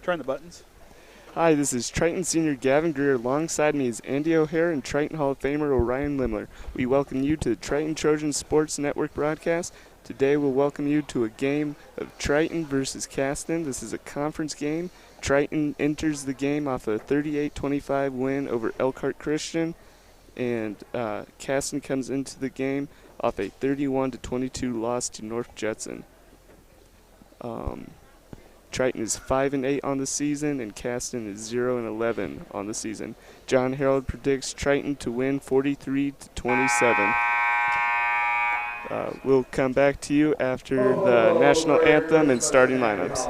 Turn the buttons. Hi, this is Triton senior Gavin Greer. Alongside me is Andy O'Hare and Triton Hall of Famer Orion Lemler. We welcome you to the Triton Trojans Sports Network broadcast. Today we'll welcome you to a game of Triton versus Caston. This is a conference game. Triton enters the game off a 38-25 win over Elkhart Christian, and Caston comes into the game off a 31-22 loss to North Jetson. Triton is 5-8 on the season, and Caston is 0-11 on the season. John Harold predicts Triton to win 43-27. We'll come back to you after the national anthem and starting lineups.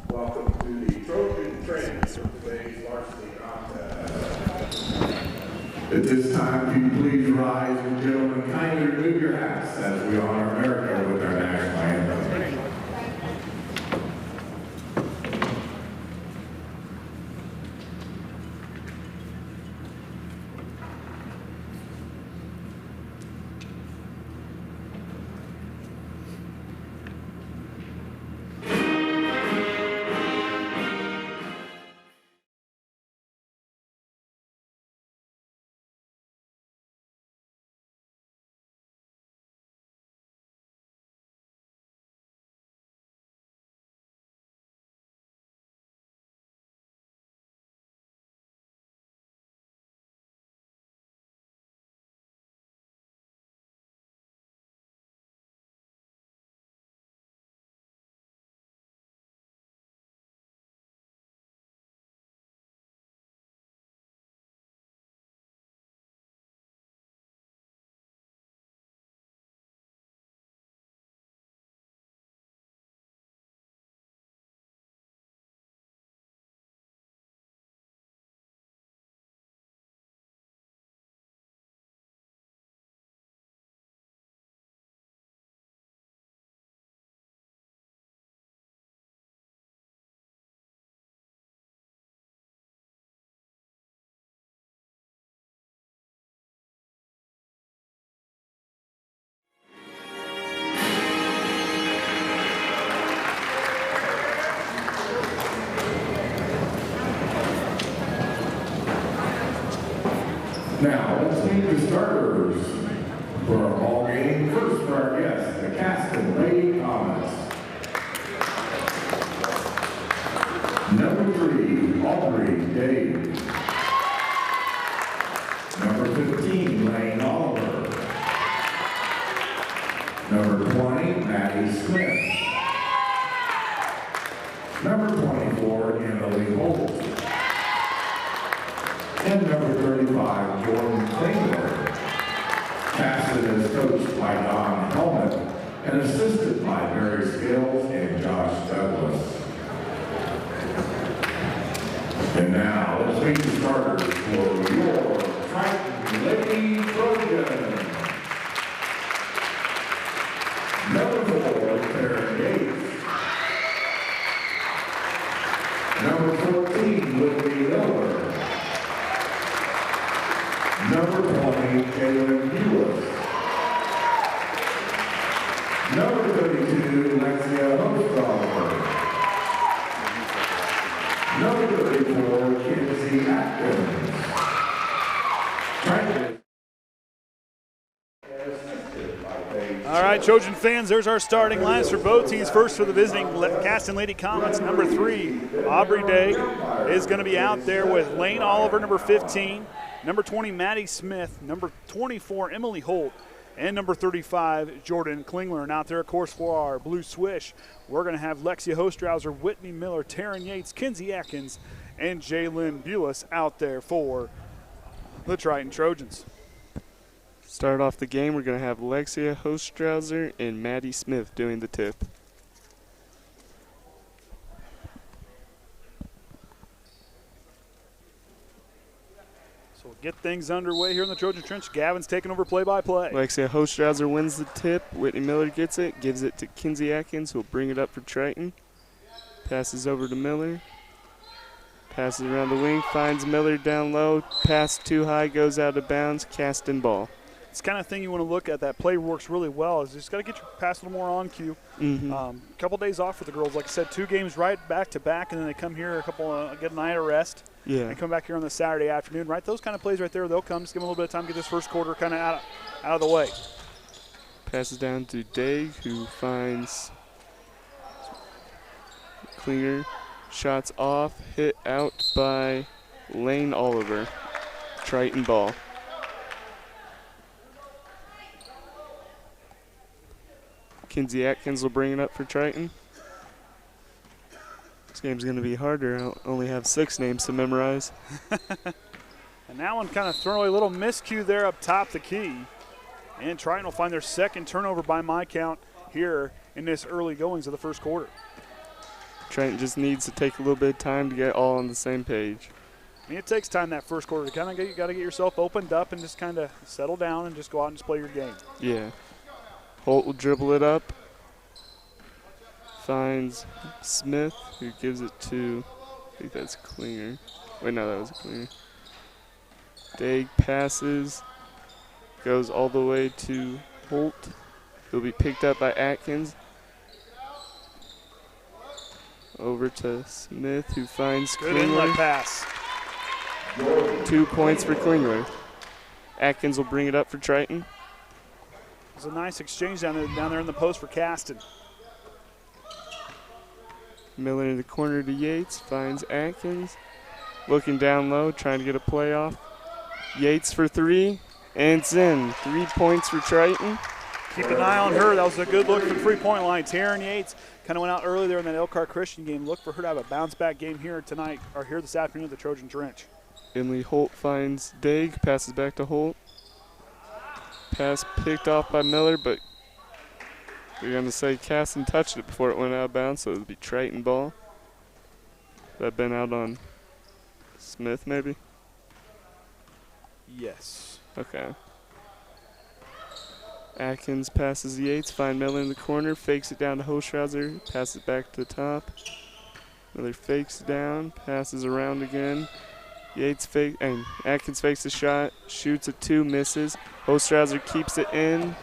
Welcome to the Trojan training for today's varsity contest. At this time, can you please rise, and gentlemen, kindly remove your hats as we honor America with our national anthem. Now, let's meet the starters for our ball game. First for our guests, the Caston Lady Comets. Number 3, Aubrey Dave. Number 15, Lane Oliver. Number 20, Maddie Smith. Number 24, Emily Holt. And number 35, Jordan Lemler. Caston is coached by Don Hellman and assisted by Barry Scales and Josh Douglas. And now, let's meet the starters for your Triton Lady Trojans. Number 4, Taren Yates. Number 14, Whytnie Miller. Number 20, Jaelyn Bules. Number 32, Lexia Hostrawser. Number 34, Kinsey Atkins. All right, Trojan fans, there's our starting lines for both teams. First for the visiting Caston Lady Comets, number 3, Aubrey Day is going to be out there with Lane Oliver, number 15. Number 20, Maddie Smith. Number 24, Emily Holt. And number 35, Jordan Klingler. And out there, of course, for our blue swish, we're going to have Lexia Hostrawser, Whytnie Miller, Taren Yates, Kinsey Atkins, and Jaelyn Bules out there for the Triton Trojans. Start off the game, we're going to have Lexia Hostrawser and Maddie Smith doing the tip. So we'll get things underway here in the Trojan Trench. Gavin's taking over play-by-play. Lexia Hostrawser wins the tip. Whytnie Miller gets it, gives it to Kinsey Atkins, who will bring it up for Triton. Passes over to Miller. Passes around the wing, finds Miller down low. Pass too high, goes out of bounds. Caston ball. it's the kind of thing you want to look at. That play works really well. Is just got to get your pass a little more on cue. Couple days off for the girls. Like I said, 2 games right back to back, and then they come here get a night of rest. Yeah. And come back here on the Saturday afternoon. Right, those kind of plays right there. They'll come. Just give them a little bit of time to get this first quarter kind of out of the way. Passes down to Daig, who finds Klinger. Shots off, hit out by Lane Oliver. Triton ball. Kinsey Atkins will bring it up for Triton. This game's going to be harder. I'll only have 6 names to memorize. And that one kind of thrown a little miscue there up top the key. And Triton will find their second turnover by my count here in this early goings of the first quarter. Triton just needs to take a little bit of time to get all on the same page. I mean, it takes time that first quarter to kind of you got to get yourself opened up and just kind of settle down and just go out and just play your game. Yeah. Holt will dribble it up. Finds Smith, who gives it to, I think that's Klinger. Wait, no, that was Klinger. Daig passes, goes all the way to Holt. He'll be picked up by Atkins. Over to Smith, who finds Good inlet Klingler. pass. 2 points for Klingler. Atkins will bring it up for Triton. It's a nice exchange down there in the post for Caston. Miller in the corner to Yates, finds Atkins. Looking down low, trying to get a play off. Yates for 3, and it's in. 3 points for Triton. Keep an eye on her. That was a good look from 3-point line. Taren Yates kind of went out early there in that Elkhart Christian game. Look for her to have a bounce-back game here tonight, or here this afternoon at the Trojan Trench. Emily Holt finds Daig, passes back to Holt. Pass picked off by Miller, but we're going to say Caston touched it before it went out of bounds, so it'll be Triton ball. That been out on Smith, maybe? Yes. Okay. Atkins passes Yates, find Miller in the corner, fakes it down to Hostrawser, passes it back to the top. Miller fakes down, passes around again. Yates and Atkins fakes the shot, shoots a 2, misses. Hostrawser keeps it in.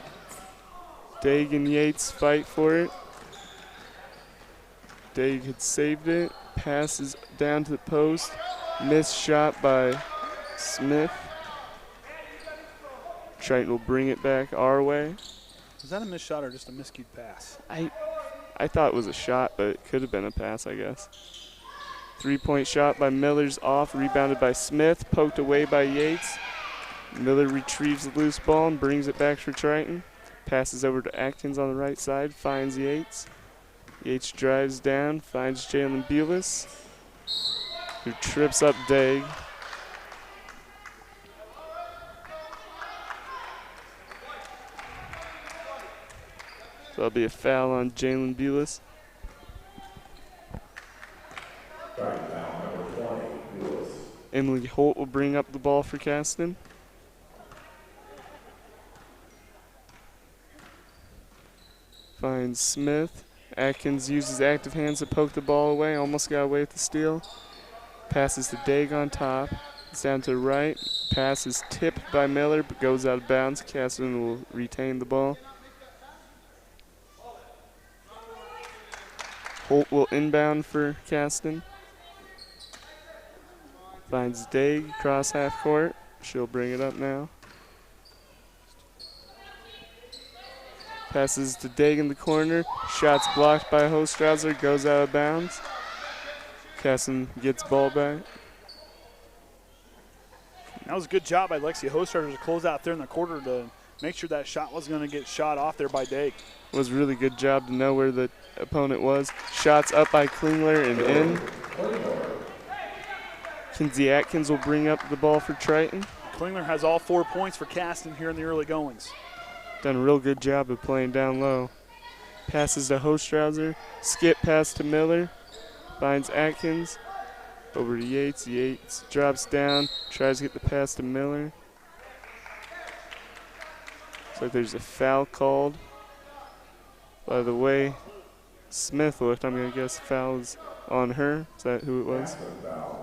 Daig and Yates fight for it. Daig had saved it, passes down to the post, missed shot by Smith. Triton will bring it back our way. Was that a missed shot or just a miscued pass? I thought it was a shot, but it could have been a pass, I guess. 3-point shot by Miller's off, rebounded by Smith, poked away by Yates. Miller retrieves the loose ball and brings it back for Triton. Passes over to Atkins on the right side, finds Yates. Yates drives down, finds Jaelyn Bules, who trips up Daig. So that'll be a foul on Jaelyn Bules. Emily Holt will bring up the ball for Caston. Finds Smith. Atkins uses active hands to poke the ball away. Almost got away with the steal. Passes to Daig on top. It's down to the right. Pass is tipped by Miller, but goes out of bounds. Caston will retain the ball. Holt will inbound for Caston. Finds Daig across half court. She'll bring it up now. Passes to Daig in the corner. Shots blocked by Hostrawser. Goes out of bounds. Caston gets ball back. That was a good job by Lexia Hostrawser to close out there in the quarter to make sure that shot wasn't going to get shot off there by Daig. It was a really good job to know where the opponent was. Shots up by Klingler and in. Kinsey Atkins will bring up the ball for Triton. Klingler has all 4 points for Caston here in the early goings. Done a real good job of playing down low. Passes to Hostrawser. Skip pass to Miller. Finds Atkins. Over to Yates. Yates drops down. Tries to get the pass to Miller. Looks like there's a foul called. By the way Smith looked, I'm going to guess foul is on her. Is that who it was?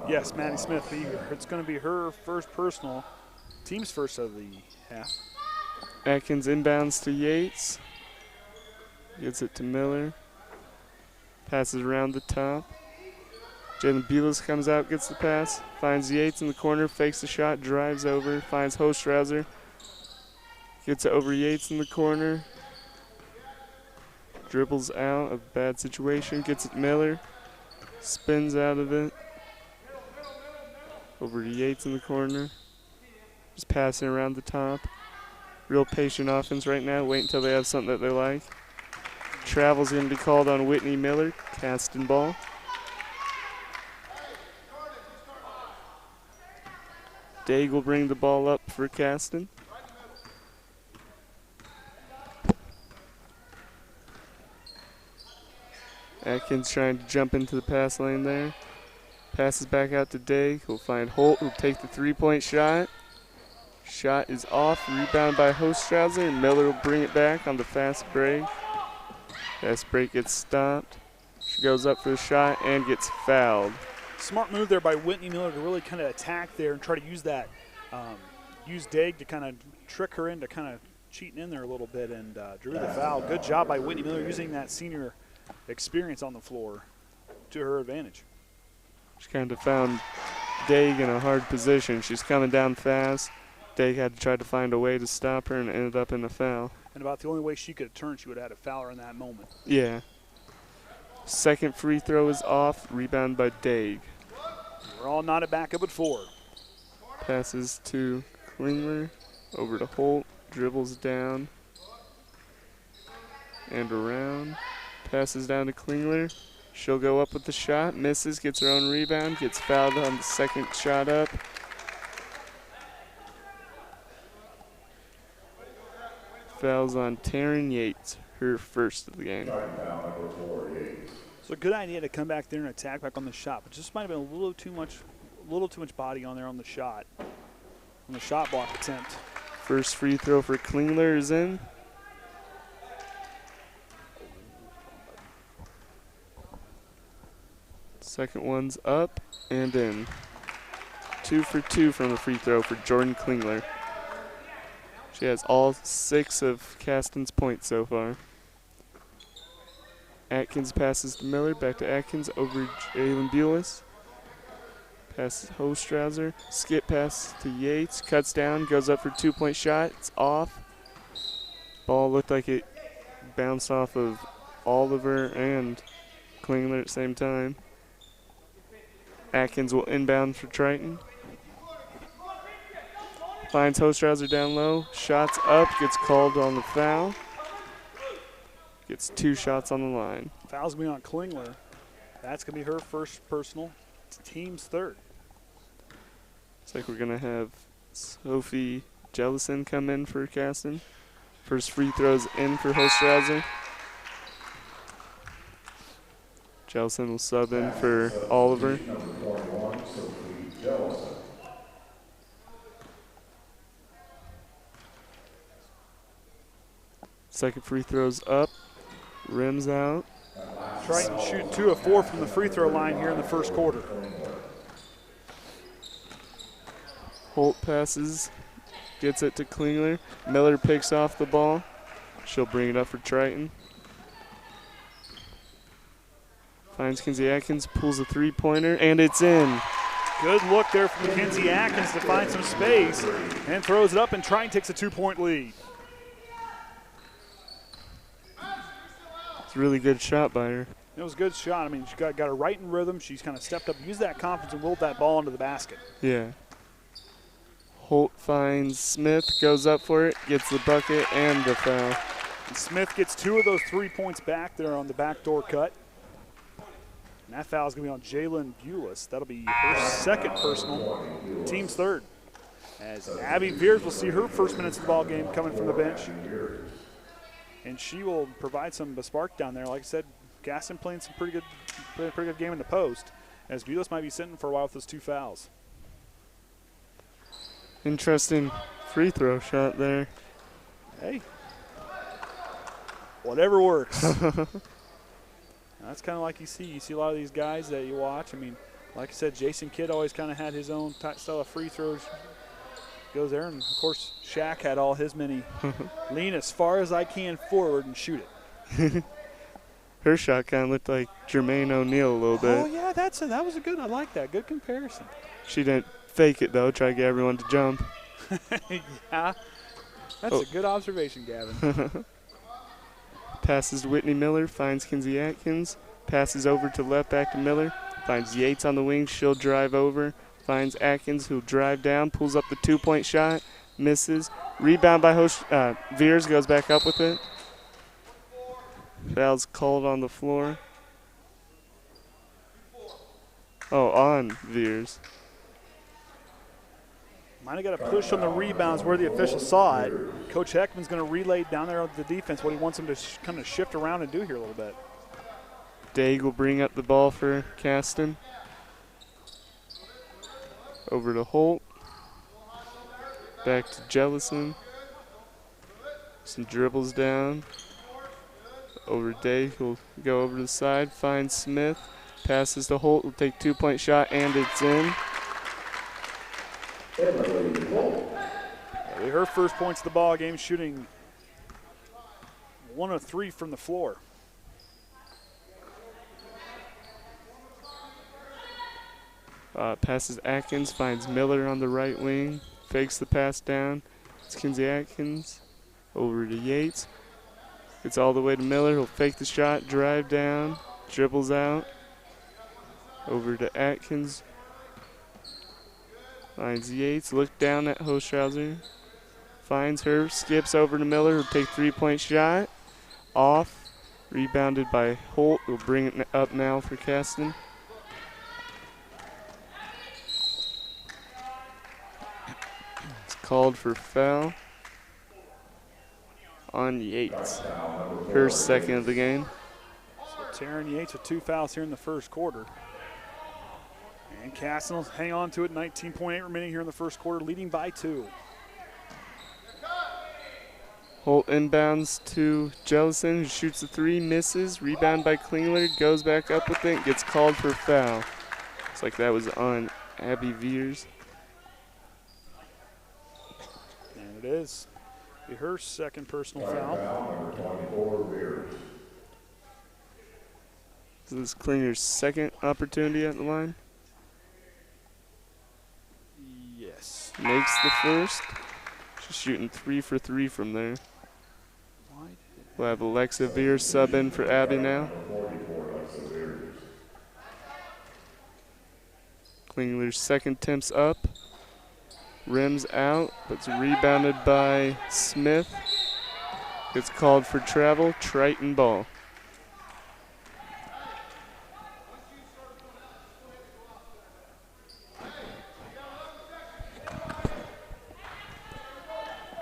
Yes, Maddie Smith. It's going to be her first personal, team's first of the half. Atkins inbounds to Yates. Gets it to Miller. Passes around the top. Jaelyn Bules comes out, gets the pass. Finds Yates in the corner, fakes the shot, drives over. Finds Hostrawser. Gets it over Yates in the corner. Dribbles out of a bad situation. Gets it Miller. Spins out of it. Over to Yates in the corner. Just passing around the top. Real patient offense right now. Wait until they have something that they like. Travel's going to be called on Whytnie Miller. Caston ball. Daig will bring the ball up for Caston. Atkins trying to jump into the pass lane there. Passes back out to Daig. He'll find Holt, who'll take the three-point shot. Shot is off. Rebound by Hostrawser. Miller will bring it back on the fast break. Fast break gets stopped. She goes up for the shot and gets fouled. Smart move there by Whytnie Miller to really kind of attack there and try to use that, use Daig to kind of trick her into kind of cheating in there a little bit and drew the foul. Good job by Whytnie Miller using that senior experience on the floor to her advantage. She kind of found Daig in a hard position. She's coming down fast. Daig had to try to find a way to stop her and ended up in a foul. And about the only way she could have turned, she would have had a foul her in that moment. Yeah. Second free throw is off. Rebound by Daig. We're all knotted back up at 4. Passes to Klingler. Over to Holt. Dribbles down. And around. Passes down to Klingler. She'll go up with the shot. Misses. Gets her own rebound. Gets fouled on the second shot up. Fouls on Taren Yates, her first of the game. So a good idea to come back there and attack back on the shot, but just might have been a little too much body on there on the shot block attempt. First free throw for Klingler is in. Second one's up and in. 2 for 2 from the free throw for Jordan Klingler. She has all 6 of Caston's points so far. Atkins passes to Miller, back to Atkins, over Jaelyn Bules. Passes Hostrawser, skip pass to Yates, cuts down, goes up for 2-point shot, it's off. Ball looked like it bounced off of Oliver and Klingler at the same time. Atkins will inbound for Triton. Finds Hostrawser down low, shots up, gets called on the foul. Gets 2 shots on the line. Foul's going to be on Klingler. That's going to be her first personal, team's third. Looks like we're going to have Sophie Jellison come in for Caston. First free throw's in for Hostrawser. Jellison will sub in for Oliver. Second free throw's up. Rims out. Triton shoot 2 of 4 from the free throw line here in the first quarter. Holt passes. Gets it to Klingler. Miller picks off the ball. She'll bring it up for Triton. Finds Kinsey Atkins, pulls a three-pointer, and it's in. Good look there from Kinsey Atkins to find some space and throws it up, and Triton takes a 2-point lead. It's a really good shot by her. It was a good shot. I mean, she got her right in rhythm. She's kind of stepped up, used that confidence, and willed that ball into the basket. Yeah. Holt finds Smith, goes up for it, gets the bucket and the foul. And Smith gets 2 of those 3 points back there on the backdoor cut. And that foul is going to be on Jaelyn Bules. That'll be her second personal, team's third. As Abbey Viers will see her first minutes of the ball game coming from the bench. And she will provide some spark down there. Like I said, Caston playing some pretty good game in the post, as Bules might be sitting for a while with those 2 fouls. Interesting free throw shot there. Hey, whatever works. That's kind of like you see a lot of these guys that you watch. I mean, like I said, Jason Kidd always kind of had his own style of free throws. goes there, and, of course, Shaq had all his many lean as far as I can forward and shoot it. Her shot kind of looked like Jermaine O'Neal a little bit. Oh, yeah, that was a good – I like that. Good comparison. She didn't fake it, though, try to get everyone to jump. Yeah. That's a good observation, Gavin. Passes to Whytnie Miller, finds Kinsey Atkins. Passes over to left back to Miller. Finds Yates on the wing. She'll drive over. Finds Atkins, who'll drive down, pulls up the two-point shot, misses. Rebound by Viers, goes back up with it. Foul's called on the floor. Oh, on Viers. Might have got a push on the rebounds where the official saw it. Coach Heckaman's going to relay down there on the defense what he wants him to kind of shift around and do here a little bit. Daig will bring up the ball for Caston. Over to Holt. Back to Jellison. Some dribbles down. Over to Daig, who'll go over to the side, finds Smith. Passes to Holt, will take two-point shot, and it's in. Her first points of the ball game, shooting 1 of 3 from the floor. Passes Atkins, finds Miller on the right wing, fakes the pass down. It's Kinsey Atkins over to Yates. It's all the way to Miller. He'll fake the shot, drive down, dribbles out. Over to Atkins. Finds Yates, look down at Hostrawser. Finds her, skips over to Miller, who'll take three-point shot. Off, rebounded by Holt, who'll bring it up now for Caston. It's called for foul on Yates. Her second of the game. So Taren Yates with 2 fouls here in the first quarter. And Caston will hang on to it, 19.8 remaining here in the first quarter, leading by 2. Holt inbounds to Jellison, who shoots the three, misses. Rebound by Klingler, goes back up with it, gets called for foul. Looks like that was on Abbey Viers. And it is. Be her second personal foul. This is Klinger's second opportunity at the line. Yes. Makes the first. She's shooting 3 for 3 from there. We'll have Alyxa Viers sub in for Abbey now. Klingler's second attempt's up. Rims out, but it's rebounded by Smith. It's called for travel. Triton ball.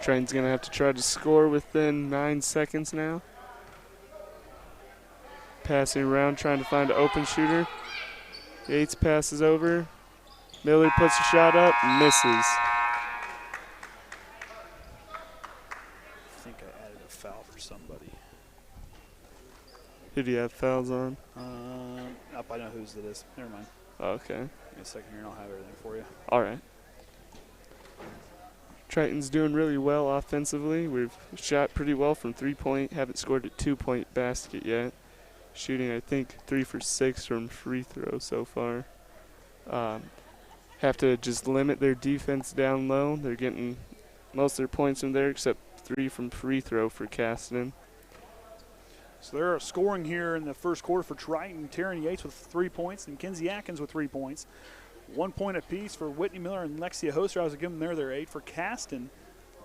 Triton's going to have to try to score within 9 seconds now. Passing around, trying to find an open shooter. Yates passes over. Miller puts a shot up, misses. I think I added a foul for somebody. Who do you have fouls on? I know whose it is. Never mind. Okay. Give me a second here and I'll have everything for you. All right. Triton's doing really well offensively. We've shot pretty well from 3-point. Haven't scored a 2-point basket yet. Shooting, I think, 3 for 6 from free throw so far. Have to just limit their defense down low. They're getting most of their points from there except 3 from free throw for Caston. So they're scoring here in the first quarter for Triton. Taren Yates with 3 points and Kinsey Atkins with 3 points. 1 point apiece for Whytnie Miller and Lexia Hostrawser. Give them their 8 for Caston.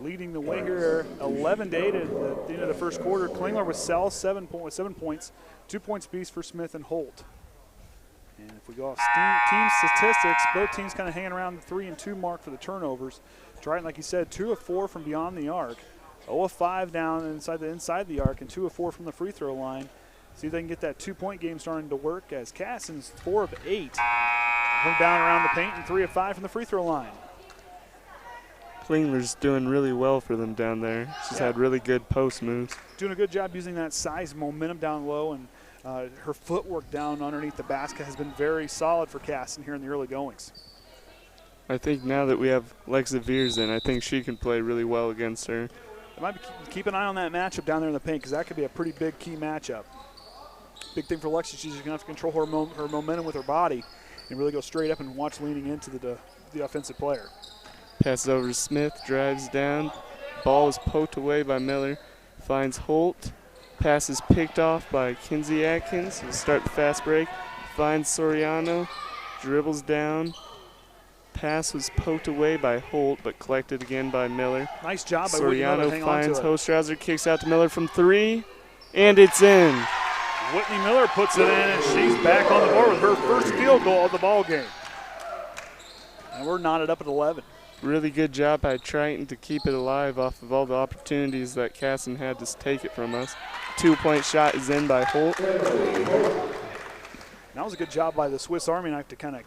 Leading the way here, 11-8 at the end of the first quarter. Klingler with 7 points, 2 points apiece for Smith and Holt. And if we go off team statistics, both teams kind of hanging around the 3 and 2 mark for the turnovers. Triton, like you said, 2 of 4 from beyond the arc, 0 of 5 down inside the arc, and 2 of 4 from the free throw line. See if they can get that 2-point game starting to work as Caston's 4 of 8 from down around the paint and 3 of 5 from the free throw line. Klingler's doing really well for them down there. She's had really good post moves. Doing a good job using that size momentum down low, and her footwork down underneath the basket has been very solid for Caston here in the early goings. I think now that we have Alyxa Viers in, I think she can play really well against her. It might be, keep an eye on that matchup down there in the paint because that could be a pretty big key matchup. Big thing for Lexia, she's going to have to control her momentum with her body and really go straight up and watch leaning into the offensive player. Passes over to Smith, drives down. Ball is poked away by Miller. Finds Holt. Pass is picked off by Kinsey Atkins. He'll start the fast break. Finds Soriano. Dribbles down. Pass was poked away by Holt, but collected again by Miller. Nice job by Whytnie Miller. Soriano finds Hostrawser, kicks out to Miller from 3, and it's in. Whytnie Miller puts it in, and she's back on the board with her first field goal of the ball game. And we're knotted up at 11. Really good job by Triton to keep it alive off of all the opportunities that Caston had to take it from us. 2-point shot is in by Holt. That was a good job by the Swiss Army knife to kind of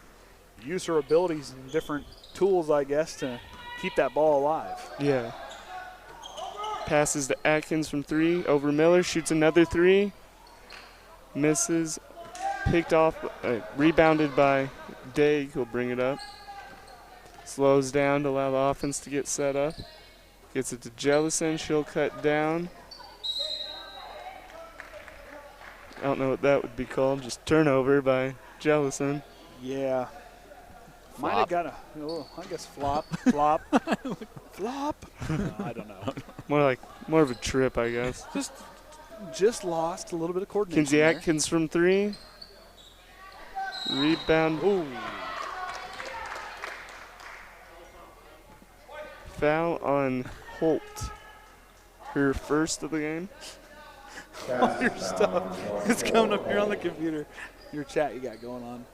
use her abilities and different tools, I guess, to keep that ball alive. Yeah. Passes to Atkins from 3, over Miller, shoots another 3. Misses, picked off, rebounded by Daig, who'll bring it up. Slows down to allow the offense to get set up. Gets it to Jaelyn, she'll cut down. I don't know what that would be called, just turnover by Jaelyn. Yeah. Might have got I guess flop. Flop. I don't know. More of a trip, I guess. Just lost a little bit of coordination. Kinsey Atkins from 3. Rebound. Ooh. Foul on Holt. Her first of the game. All your stuff is coming up here on the computer. Your chat you got going on.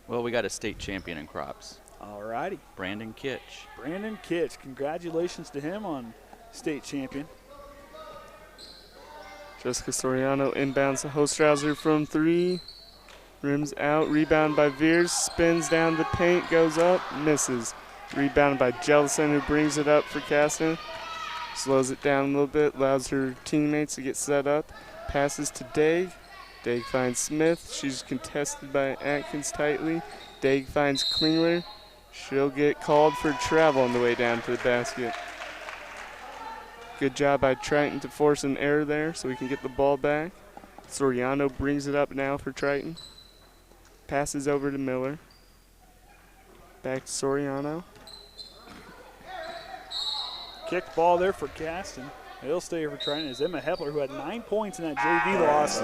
Well, we got a state champion in crops. All righty. Brandon Kitch. Brandon Kitch. Congratulations to him on state champion. Jessica Soriano inbounds to Hostrawser from 3. Rims out. Rebound by Viers. Spins down the paint. Goes up. Misses. Rebound by Jaelyn, who brings it up for Caston. Slows it down a little bit. Allows her teammates to get set up. Passes to Daig. Daig finds Smith. She's contested by Atkins tightly. Daig finds Klingler. She'll get called for travel on the way down to the basket. Good job by Triton to force an error there so we can get the ball back. Soriano brings it up now for Triton. Passes over to Miller. Back to Soriano. Kicked ball there for Caston. He'll stay here for Triton. Is Emma Hepler, who had 9 points in that JV loss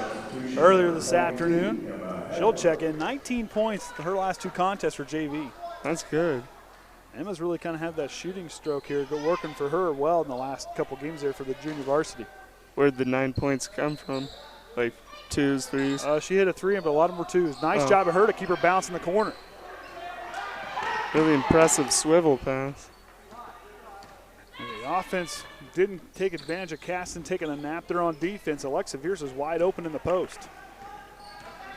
earlier this afternoon. She'll check in. 19 points her last 2 contests for JV. That's good. Emma's really kind of had that shooting stroke here, working for her well in the last couple games there for the junior varsity. Where'd the 9 points come from? Like 2s, 3s? She hit a 3, but a lot of them were 2s. Nice job of her to keep her bounce in the corner. Really impressive swivel pass. And the offense didn't take advantage of Caston taking a nap there on defense. Alyxa Viers was wide open in the post.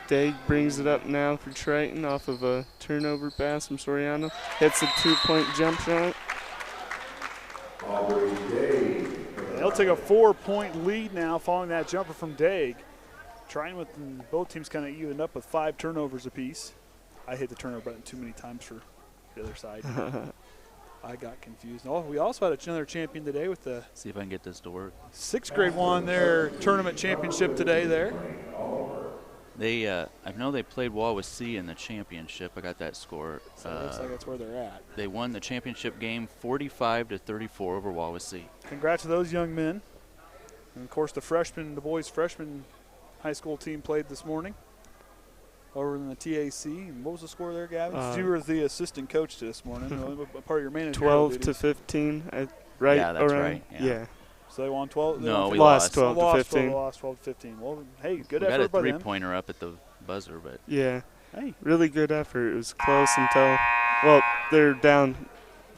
Daig brings it up now for Triton off of a turnover pass from Soriano. Hits a 2-point jump shot. They'll take a 4-point lead now following that jumper from Daig. Triton with both teams kind of evened up with 5 turnovers apiece. I hit the turnover button too many times for the other side. I got confused. Oh, we also had another champion today with the See if I can get this to work. 6th grade won their tournament championship today there. They, I know they played Whytnie in the championship. I got that score. So it looks like that's where they're at. They won the championship game 45-34 over Whytnie. Congrats to those young men. And of course the boys freshman high school team played this morning over in the TAC. And what was the score there, Gavin? You were the assistant coach this morning, part of your managerial 12-15, right? Yeah, that's right. Yeah. So they won 12. No, we lost lost. 12-15. Lost 12-15. Well, hey, good we effort by got a them. 3-pointer up at the buzzer, but Yeah. Hey, Really good effort. It was close until, well, they're down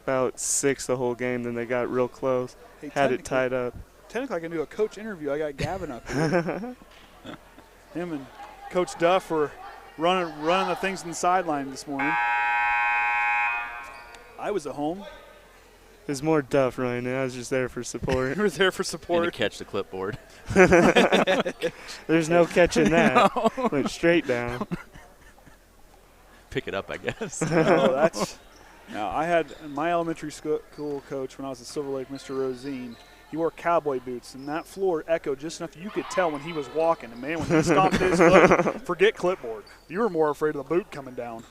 about 6 the whole game. Then they got real close. hey, Had it tied up. Technically, I can do a coach interview. I got Gavin up here. Him and Coach Duff were running the things in the sideline this morning. I was at home. There's more Duff right now. I was just there for support. You were there for and to support. catch the clipboard. There's no catching that. Went straight down. Pick it up, I guess. Oh, Now, I had my elementary school coach when I was at Silver Lake, Mr. Rosine. He wore cowboy boots, and that floor echoed just enough you could tell when he was walking. And, man, when he stomped his foot, forget clipboard. You were more afraid of the boot coming down.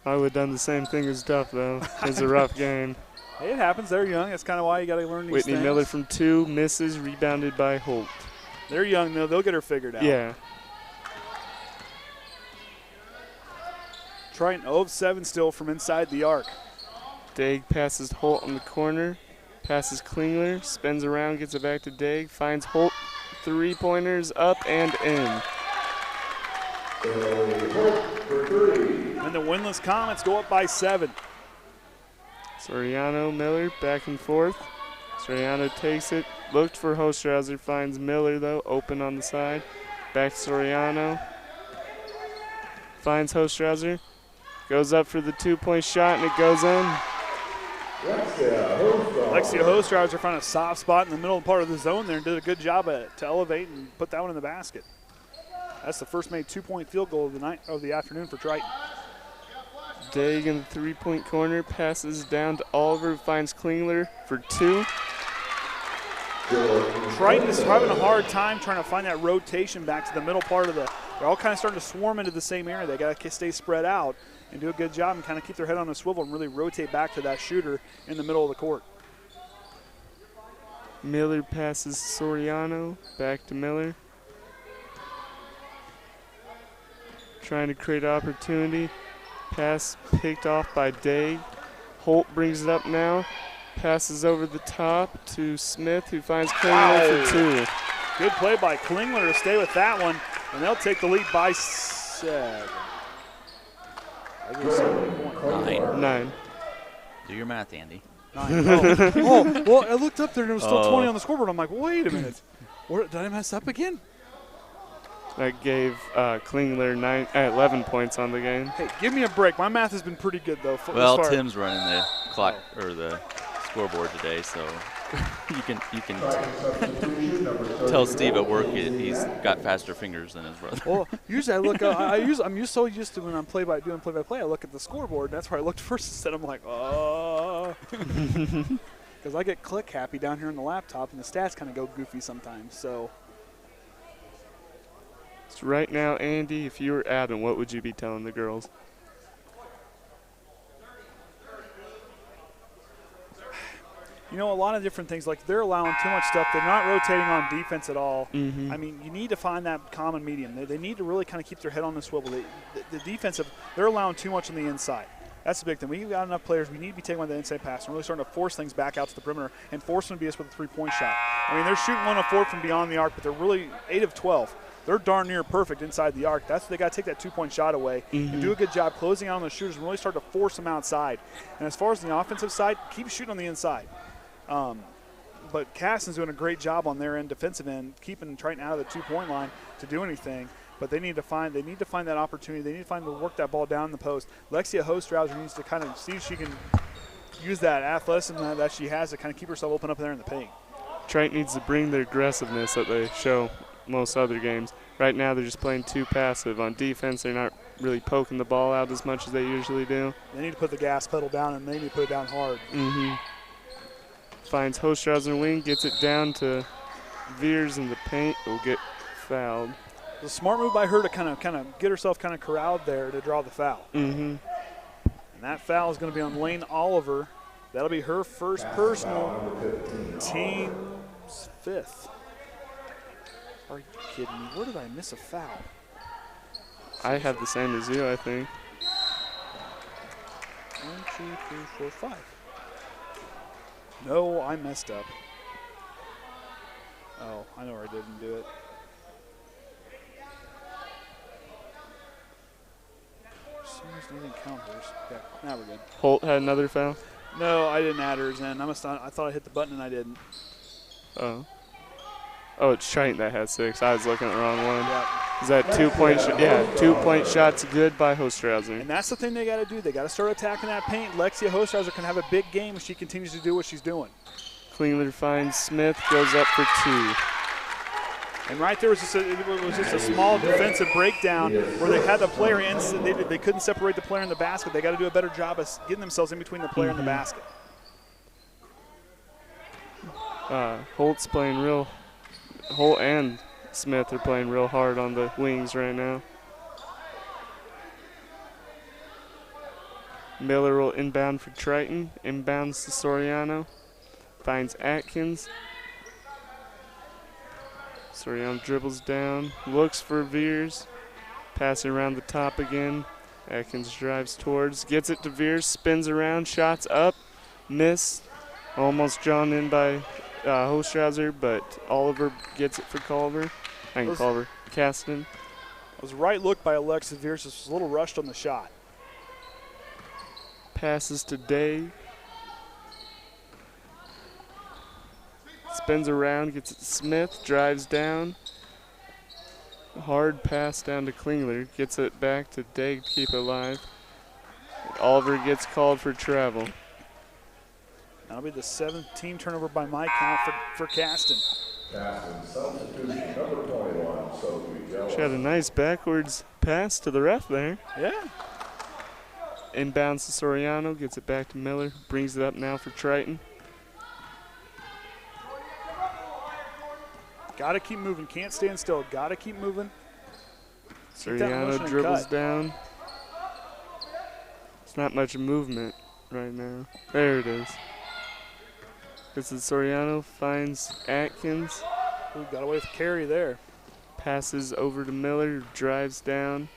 I would have done the same thing as Duff, though. It's a rough game. Hey, it happens. They're young. That's kind of why you got to learn these things. Whytnie Miller from 2, misses, rebounded by Holt. They're young, though. They'll get her figured out. Yeah. Triton 0 of 7 still from inside the arc. Daig passes Holt on the corner, passes Klingler, spins around, gets it back to Daig, finds Holt, 3-pointers up and in. And the winless Comets go up by 7. Soriano, Miller, back and forth. Soriano takes it, looked for Hostrawser, finds Miller though, open on the side. Back to Soriano. Finds Hostrawser, goes up for the 2-point shot and it goes in. Lexia Hostrawser found a soft spot in the middle part of the zone there and did a good job to elevate and put that one in the basket. That's the first made 2-point field goal of the afternoon for Triton. Daig in the 3-point corner, passes down to Oliver, finds Klingler for 2. Triton is having a hard time trying to find that rotation back to the middle part of the. They're all kind of starting to swarm into the same area. They got to stay spread out and do a good job and kind of keep their head on a swivel and really rotate back to that shooter in the middle of the court. Miller passes Soriano, back to Miller. Trying to create opportunity. Pass picked off by Daig. Holt brings it up now. Passes over the top to Smith, who finds Klingler for 2. Good play by Klingler to stay with that one, and they'll take the lead by 7. 9. Do your math, Andy. 9. Oh, well, I looked up there and it was still 20 on the scoreboard. I'm like, wait a minute. Did I mess up again? That gave Klingler 11 points on the game. Hey, give me a break. My math has been pretty good, though. Well, Tim's running the clock or the scoreboard today, so you can tell Steve at work he's got faster fingers than his brother. Well, usually I look. I'm so used to when I'm doing play-by-play. I look at the scoreboard. And that's where I looked first. Instead, I'm like, oh, because I get click happy down here on the laptop, and the stats kind of go goofy sometimes. So. So right now, Andy, if you were Adam, what would you be telling the girls? You know, a lot of different things. Like, they're allowing too much stuff. They're not rotating on defense at all. Mm-hmm. I mean, you need to find that common medium. They need to really kind of keep their head on the swivel. The defensive, they're allowing too much on the inside. That's the big thing. We've got enough players. We need to be taking on the inside pass and really starting to force things back out to the perimeter and force them to beat us with a 3-point shot. I mean, they're shooting 1 of 4 from beyond the arc, but they're really 8 of 12. They're darn near perfect inside the arc. They got to take that 2-point shot away and do a good job closing out on the shooters and really start to force them outside. And as far as the offensive side, keep shooting on the inside. But Caston's doing a great job on their end, defensive end, keeping Triton out of the 2-point line to do anything. But they need to find that opportunity. They need to find to work that ball down the post. Lexia Hostrawser needs to kind of see if she can use that athleticism that she has to kind of keep herself open up there in the paint. Triton needs to bring their aggressiveness that they show most other games. Right now they're just playing too passive. On defense, they're not really poking the ball out as much as they usually do. They need to put the gas pedal down and maybe put it down hard. Mm-hmm. Finds Hostrawser wing, gets it down to Viers in the paint, will get fouled. It's a smart move by her to kind of get herself kind of corralled there to draw the foul. Mm-hmm. And that foul is going to be on Lane Oliver. That'll be her first personal, team's 5th. Are you kidding me? Where did I miss a foul? I have the same as you, I think. 1, 2, 3, 4, 5. No, I messed up. Oh, I know where I didn't do it. For some reason I didn't count hers. Yeah, now we're good. Holt had another foul? No, I didn't add hers in. I thought I hit the button and I didn't. Oh. Oh, it's Triton that has 6. I was looking at the wrong one. Yep. Is that 2-point shot? Yeah, 2-point shots good by Hostrawser. And that's the thing they got to do. They got to start attacking that paint. Lexia Hostrawser can have a big game if she continues to do what she's doing. Klingler finds Smith, goes up for 2. And right there was just a small defensive breakdown where they had the player in. They couldn't separate the player and the basket. They got to do a better job of getting themselves in between the player and the basket. Holt and Smith are playing real hard on the wings right now. Miller will inbound for Triton. Inbounds to Soriano. Finds Atkins. Soriano dribbles down. Looks for Viers. Passing around the top again. Atkins drives towards. Gets it to Viers. Spins around. Shots up. Miss. Almost drawn in by Hostrawser, but Oliver gets it for Caston. It was a right look by Alyxa Viers. Just was a little rushed on the shot. Passes to Dave. Spins around, gets it to Smith, drives down. Hard pass down to Klingler. Gets it back to Dave to keep it alive. Oliver gets called for travel. That'll be the 7th team turnover by my count for Caston. Caston, substitution number 21, Soph. She had a nice backwards pass to the ref there. Yeah. Inbounds to Soriano, gets it back to Miller, brings it up now for Triton. Got to keep moving, can't stand still, got to keep moving. Soriano dribbles down. It's not much movement right now. There it is. This is Soriano, finds Atkins. Ooh, got away with carry there. Passes over to Miller, drives down.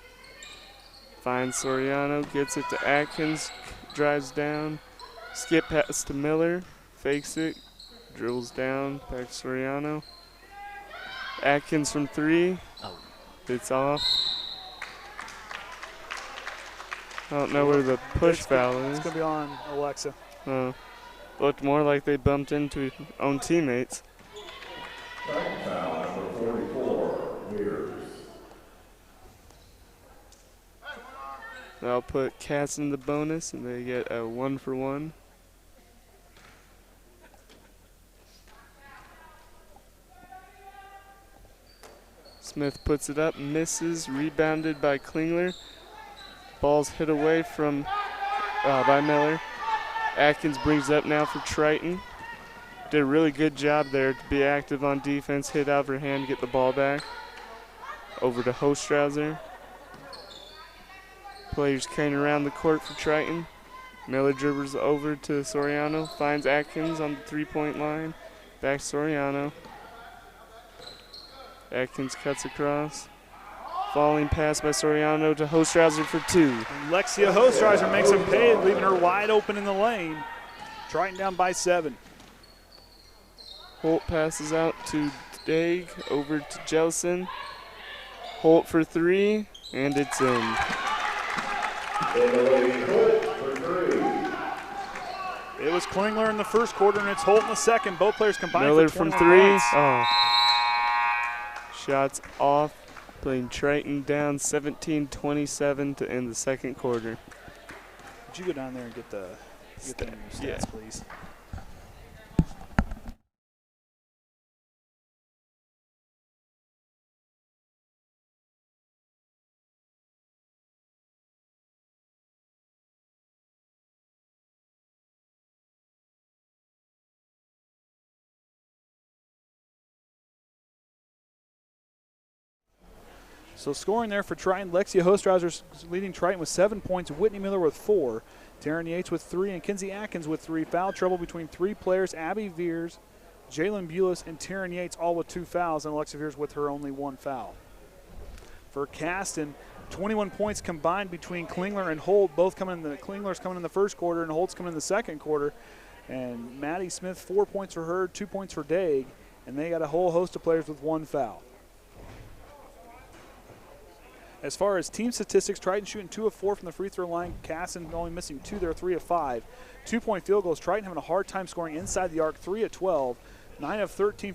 Finds Soriano, gets it to Atkins, drives down. Skip pass to Miller, fakes it, drills down, back to Soriano. Atkins from 3, it's off. I don't know where the push foul is. It's going to be on Alyxa. Looked more like they bumped into own teammates. Foul number 44, Viers. I'll put Cass in the bonus, and they get a 1-for-1. Smith puts it up, misses, rebounded by Klingler. Ball's hit away from by Miller. Atkins brings up now for Triton. Did a really good job there to be active on defense, hit out of her hand, get the ball back. Over to Hostrawser. Players carrying around the court for Triton. Miller dribbles over to Soriano, finds Atkins on the 3-point line. Back to Soriano. Atkins cuts across. Falling pass by Soriano to Hostrawser for 2. Lexia Hostrawser makes him pay, leaving her wide open in the lane. Triton down by 7. Holt passes out to Daig, over to Jelson. Holt for 3, and it's in. It was Klingler in the first quarter, and it's Holt in the second. Both players combined Miller for from 21 3. points. Oh. Shots off. Playing Triton down 17-27 to end the second quarter. Would you go down there and get the stats, please? So scoring there for Triton, Lexia Hostrawser leading Triton with 7 points, Whytnie Miller with 4, Taren Yates with 3, and Kinsey Atkins with 3. Foul trouble between 3 players, Abbey Viers, Jaelyn Bules, and Taren Yates all with 2 fouls, and Alyxa Viers with her only 1 foul. For Caston, 21 points combined between Klingler and Holt, both coming in the Klingler's coming in the first quarter and Holt's coming in the second quarter. And Maddie Smith, 4 points for her, 2 points for Daig, and they got a whole host of players with 1 foul. As far as team statistics, Triton shooting 2 of 4 from the free throw line. Caston only missing 2 there, 3 of 5. 2-point field goals. Triton having a hard time scoring inside the arc, 3 of 12. 9 of 13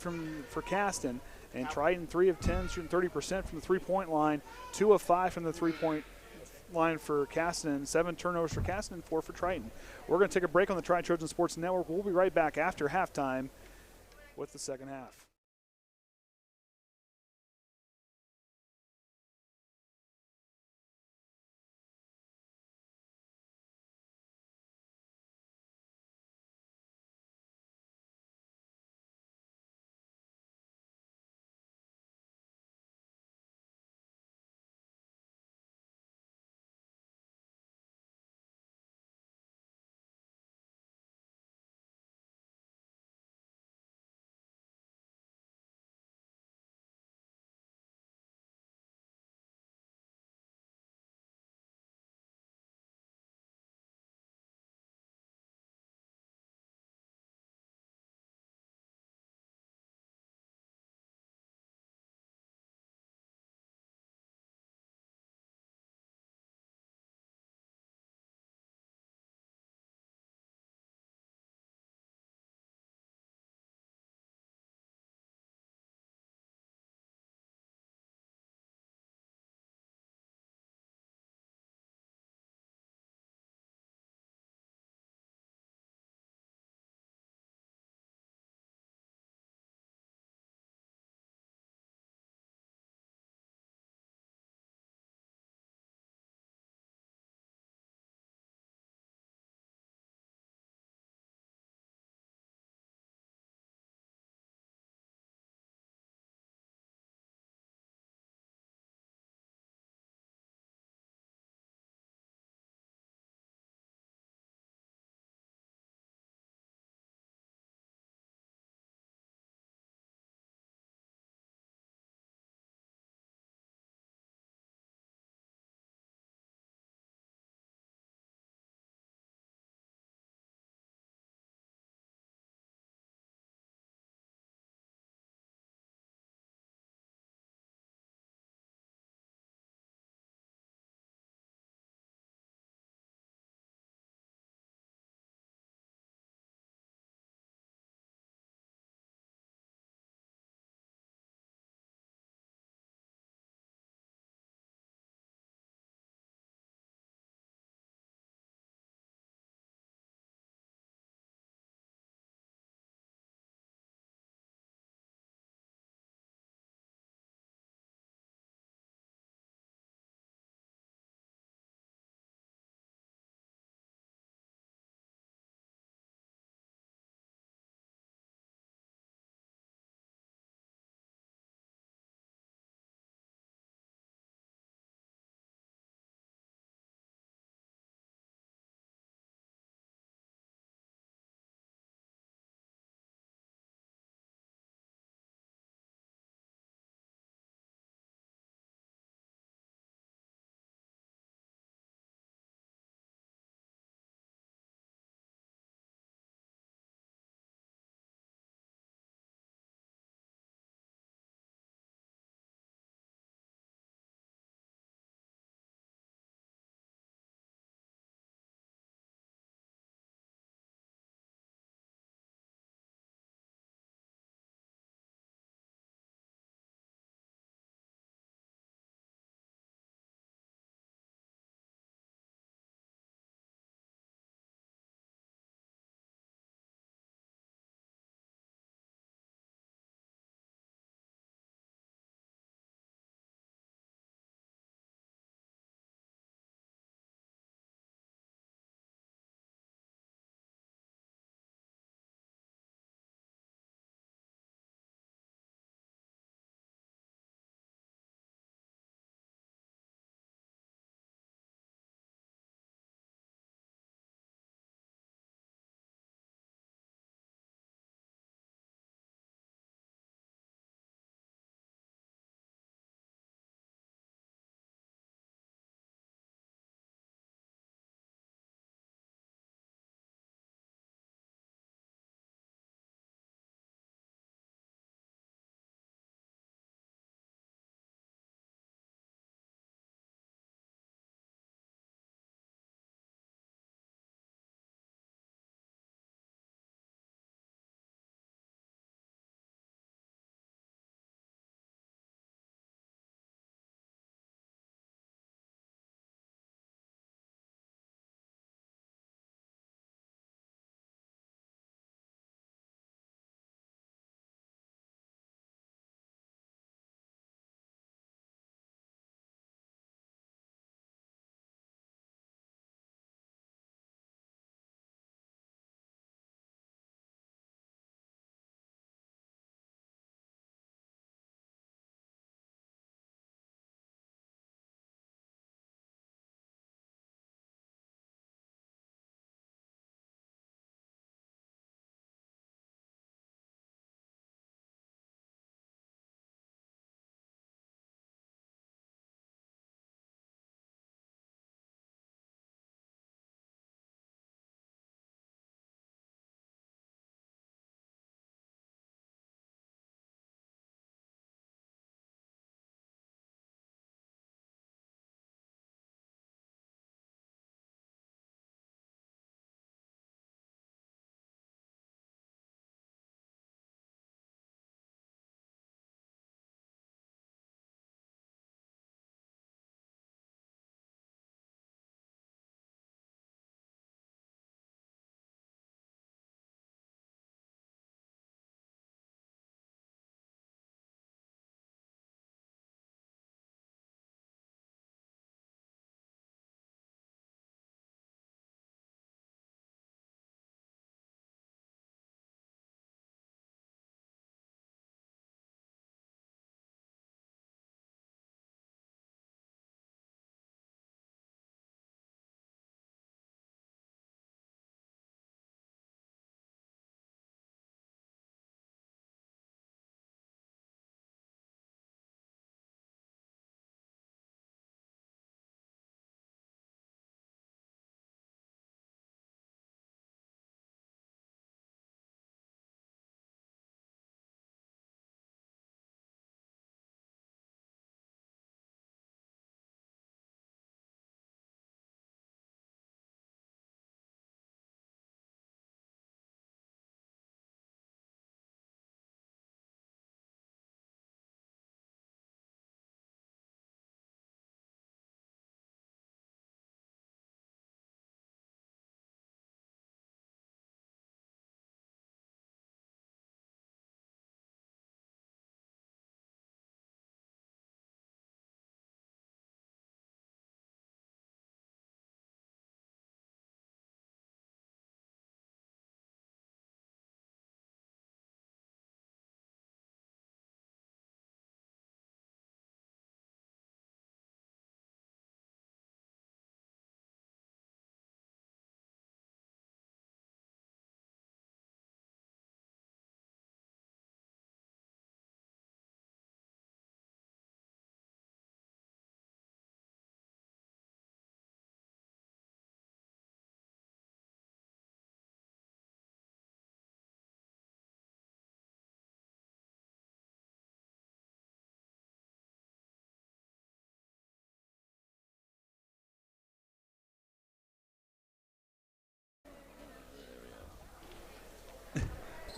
for Caston. And Triton 3 of 10, shooting 30% from the 3-point line. 2 of 5 from the 3-point line for Caston. 7 turnovers for Caston and 4 for Triton. We're going to take a break on the Triton Trojan Sports Network. We'll be right back after halftime with the second half.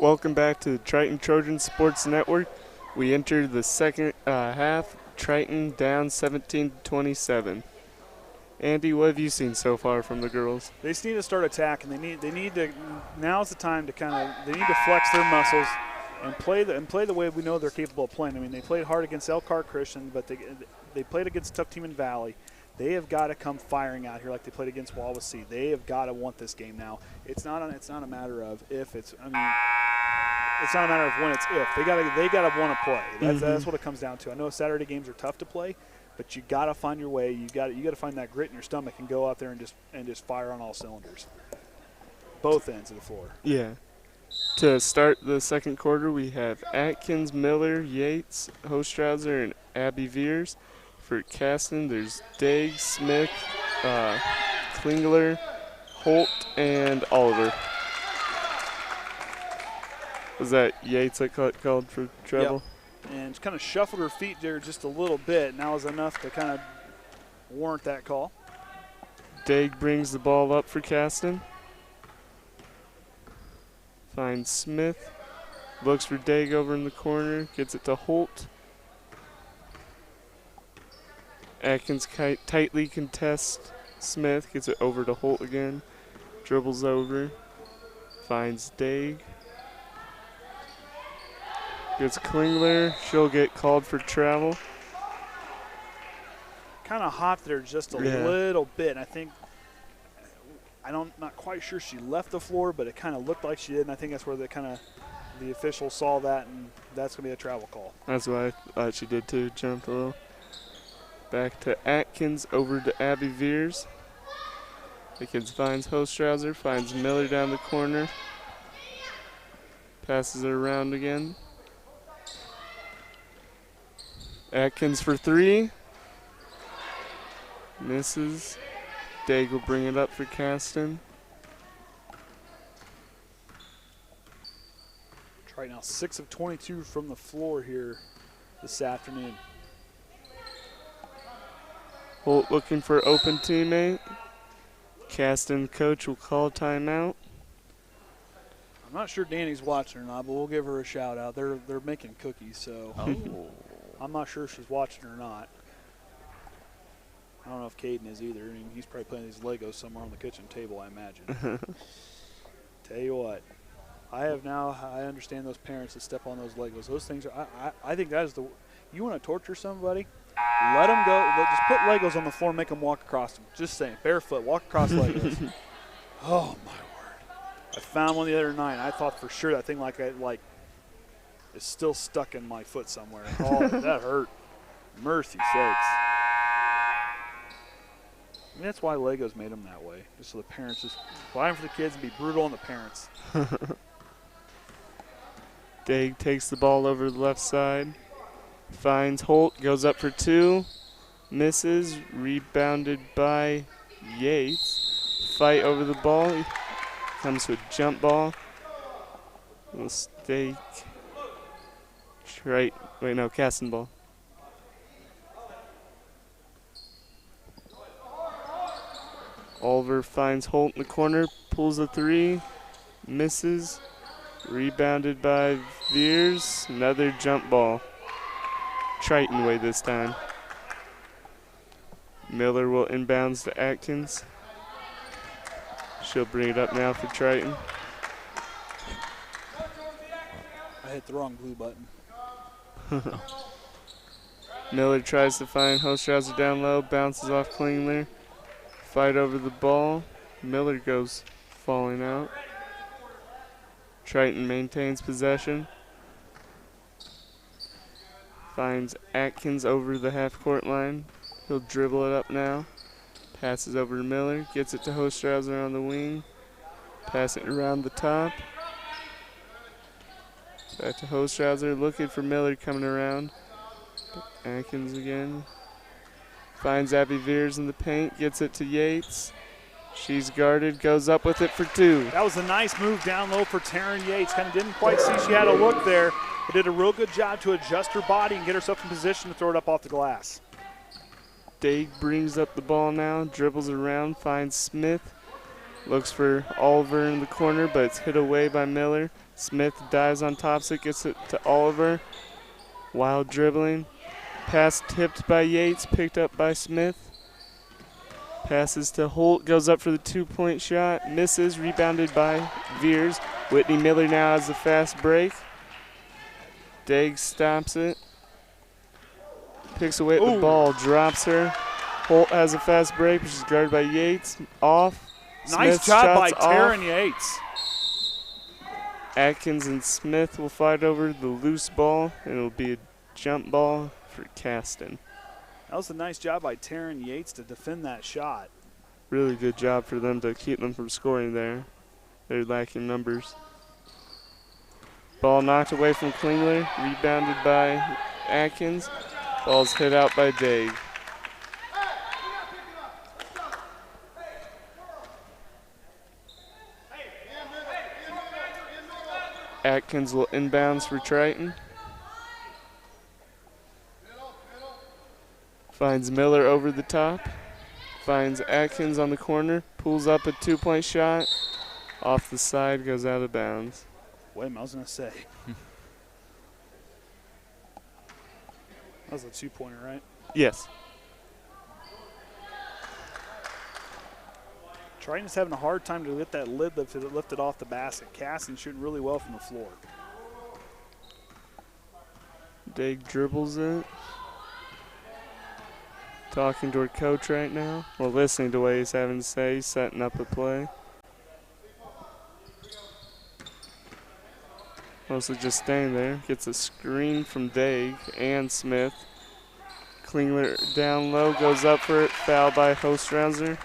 Welcome back to the Triton Trojans Sports Network. We enter the second half. Triton down 17-27. Andy, what have you seen so far from the girls? They just need to start attacking. They need to. Now's the time to they need to flex their muscles and play the way we know they're capable of playing. I mean, they played hard against Elkhart Christian, but they played against a tough team in Valley. They have got to come firing out here like they played against Wawasee. They have got to want this game now. It's not a matter of if. It's not a matter of when. It's if. They got to want to play. That's what it comes down to. I know Saturday games are tough to play, but you got to find your way. You got to find that grit in your stomach and go out there and just fire on all cylinders. Both ends of the floor. Yeah. To start the second quarter, we have Atkins, Miller, Yates, Hostrawser, and Abbey Viers. For Caston, there's Daig, Smith, Klingler, Holt, and Oliver. Was that Yates that called for trouble? Yep. And kind of shuffled her feet there just a little bit, and that was enough to kind of warrant that call. Daig brings the ball up for Caston. Finds Smith. Looks for Daig over in the corner. Gets it to Holt. Atkins tightly contests Smith. Gets it over to Holt again. Dribbles over. Finds Daig. Gets Klingler. She'll get called for travel. Kind of hopped there just a little bit. And I'm not quite sure she left the floor, but it kind of looked like she did. And I think that's where the official saw that, and that's going to be a travel call. That's what I thought she did too. Jumped a little. Back to Atkins, over to Abbey Viers. Atkins finds Hostrawser, finds Miller down the corner. Passes it around again. Atkins for three. Misses. Daig will bring it up for Caston. Try now 6 of 22 from the floor here this afternoon. Holt looking for open teammate. Caston coach will call timeout. I'm not sure Danny's watching or not, but we'll give her a shout out. They're making cookies, so I'm not sure if she's watching or not. I don't know if Caden is either. I mean, he's probably playing these Legos somewhere on the kitchen table, I imagine. Tell you what, I understand those parents that step on those Legos. Those things are. I think that is the. You want to torture somebody? Let them go. Just put Legos on the floor and make them walk across them. Just saying, barefoot, walk across Legos. Oh my word! I found one the other night. And I thought for sure that thing is still stuck in my foot somewhere. Oh, that hurt. Mercy sakes. I mean, that's why Legos made them that way, just so the parents just buy them for the kids and be brutal on the parents. Daig takes the ball over to the left side. Finds Holt, goes up for two, misses, rebounded by Yates. Fight over the ball, comes to a jump ball. Mistake. Caston ball. Oliver finds Holt in the corner, pulls a three, misses, rebounded by Viers. Another jump ball. Triton way this time. Miller will inbounds to Atkins. She'll bring it up now for Triton. I hit the wrong blue button. Miller tries to find Hostrawser down low, bounces off Klingler. Fight over the ball. Miller goes falling out. Triton maintains possession. Finds Atkins over the half-court line. He'll dribble it up now. Passes over to Miller. Gets it to Hostrawser on the wing. Pass it around the top. Back to Hostrawser. Looking for Miller coming around. Atkins again. Finds Abbey Viers in the paint. Gets it to Yates. She's guarded. Goes up with it for two. That was a nice move down low for Taren Yates. Kind of didn't quite see she had a look there. But did a real good job to adjust her body and get herself in position to throw it up off the glass. Daig brings up the ball now, dribbles around, finds Smith. Looks for Oliver in the corner, but it's hit away by Miller. Smith dives on top, so it gets it to Oliver. Wild dribbling. Pass tipped by Yates, picked up by Smith. Passes to Holt, goes up for the 2-point shot, misses, rebounded by Viers. Whytnie Miller now has a fast break. Daig stops it. Picks away at the ball, drops her. Holt has a fast break, which is guarded by Yates. Off. Nice Smith job by shots Taren off. Yates. Atkins and Smith will fight over the loose ball, and it'll be a jump ball for Caston. That was a nice job by Taren Yates to defend that shot. Really good job for them to keep them from scoring there. They're lacking numbers. Ball knocked away from Klingler, rebounded by Atkins. Ball's hit out by Daig. Atkins will inbounds for Triton. Finds Miller over the top. Finds Atkins on the corner. Pulls up a 2-point shot. Off the side, goes out of bounds. Wait, I was going to say. That was a 2-pointer, right? Yes. Triton's having a hard time to get that lid lifted off the basket. Caston shooting really well from the floor. Daig dribbles it. Talking to her coach right now. Well, listening to what he's having to say. He's setting up a play. Mostly just staying there. Gets a screen from Daig and Smith. Klingler down low, goes up for it. Foul by Hostrawser.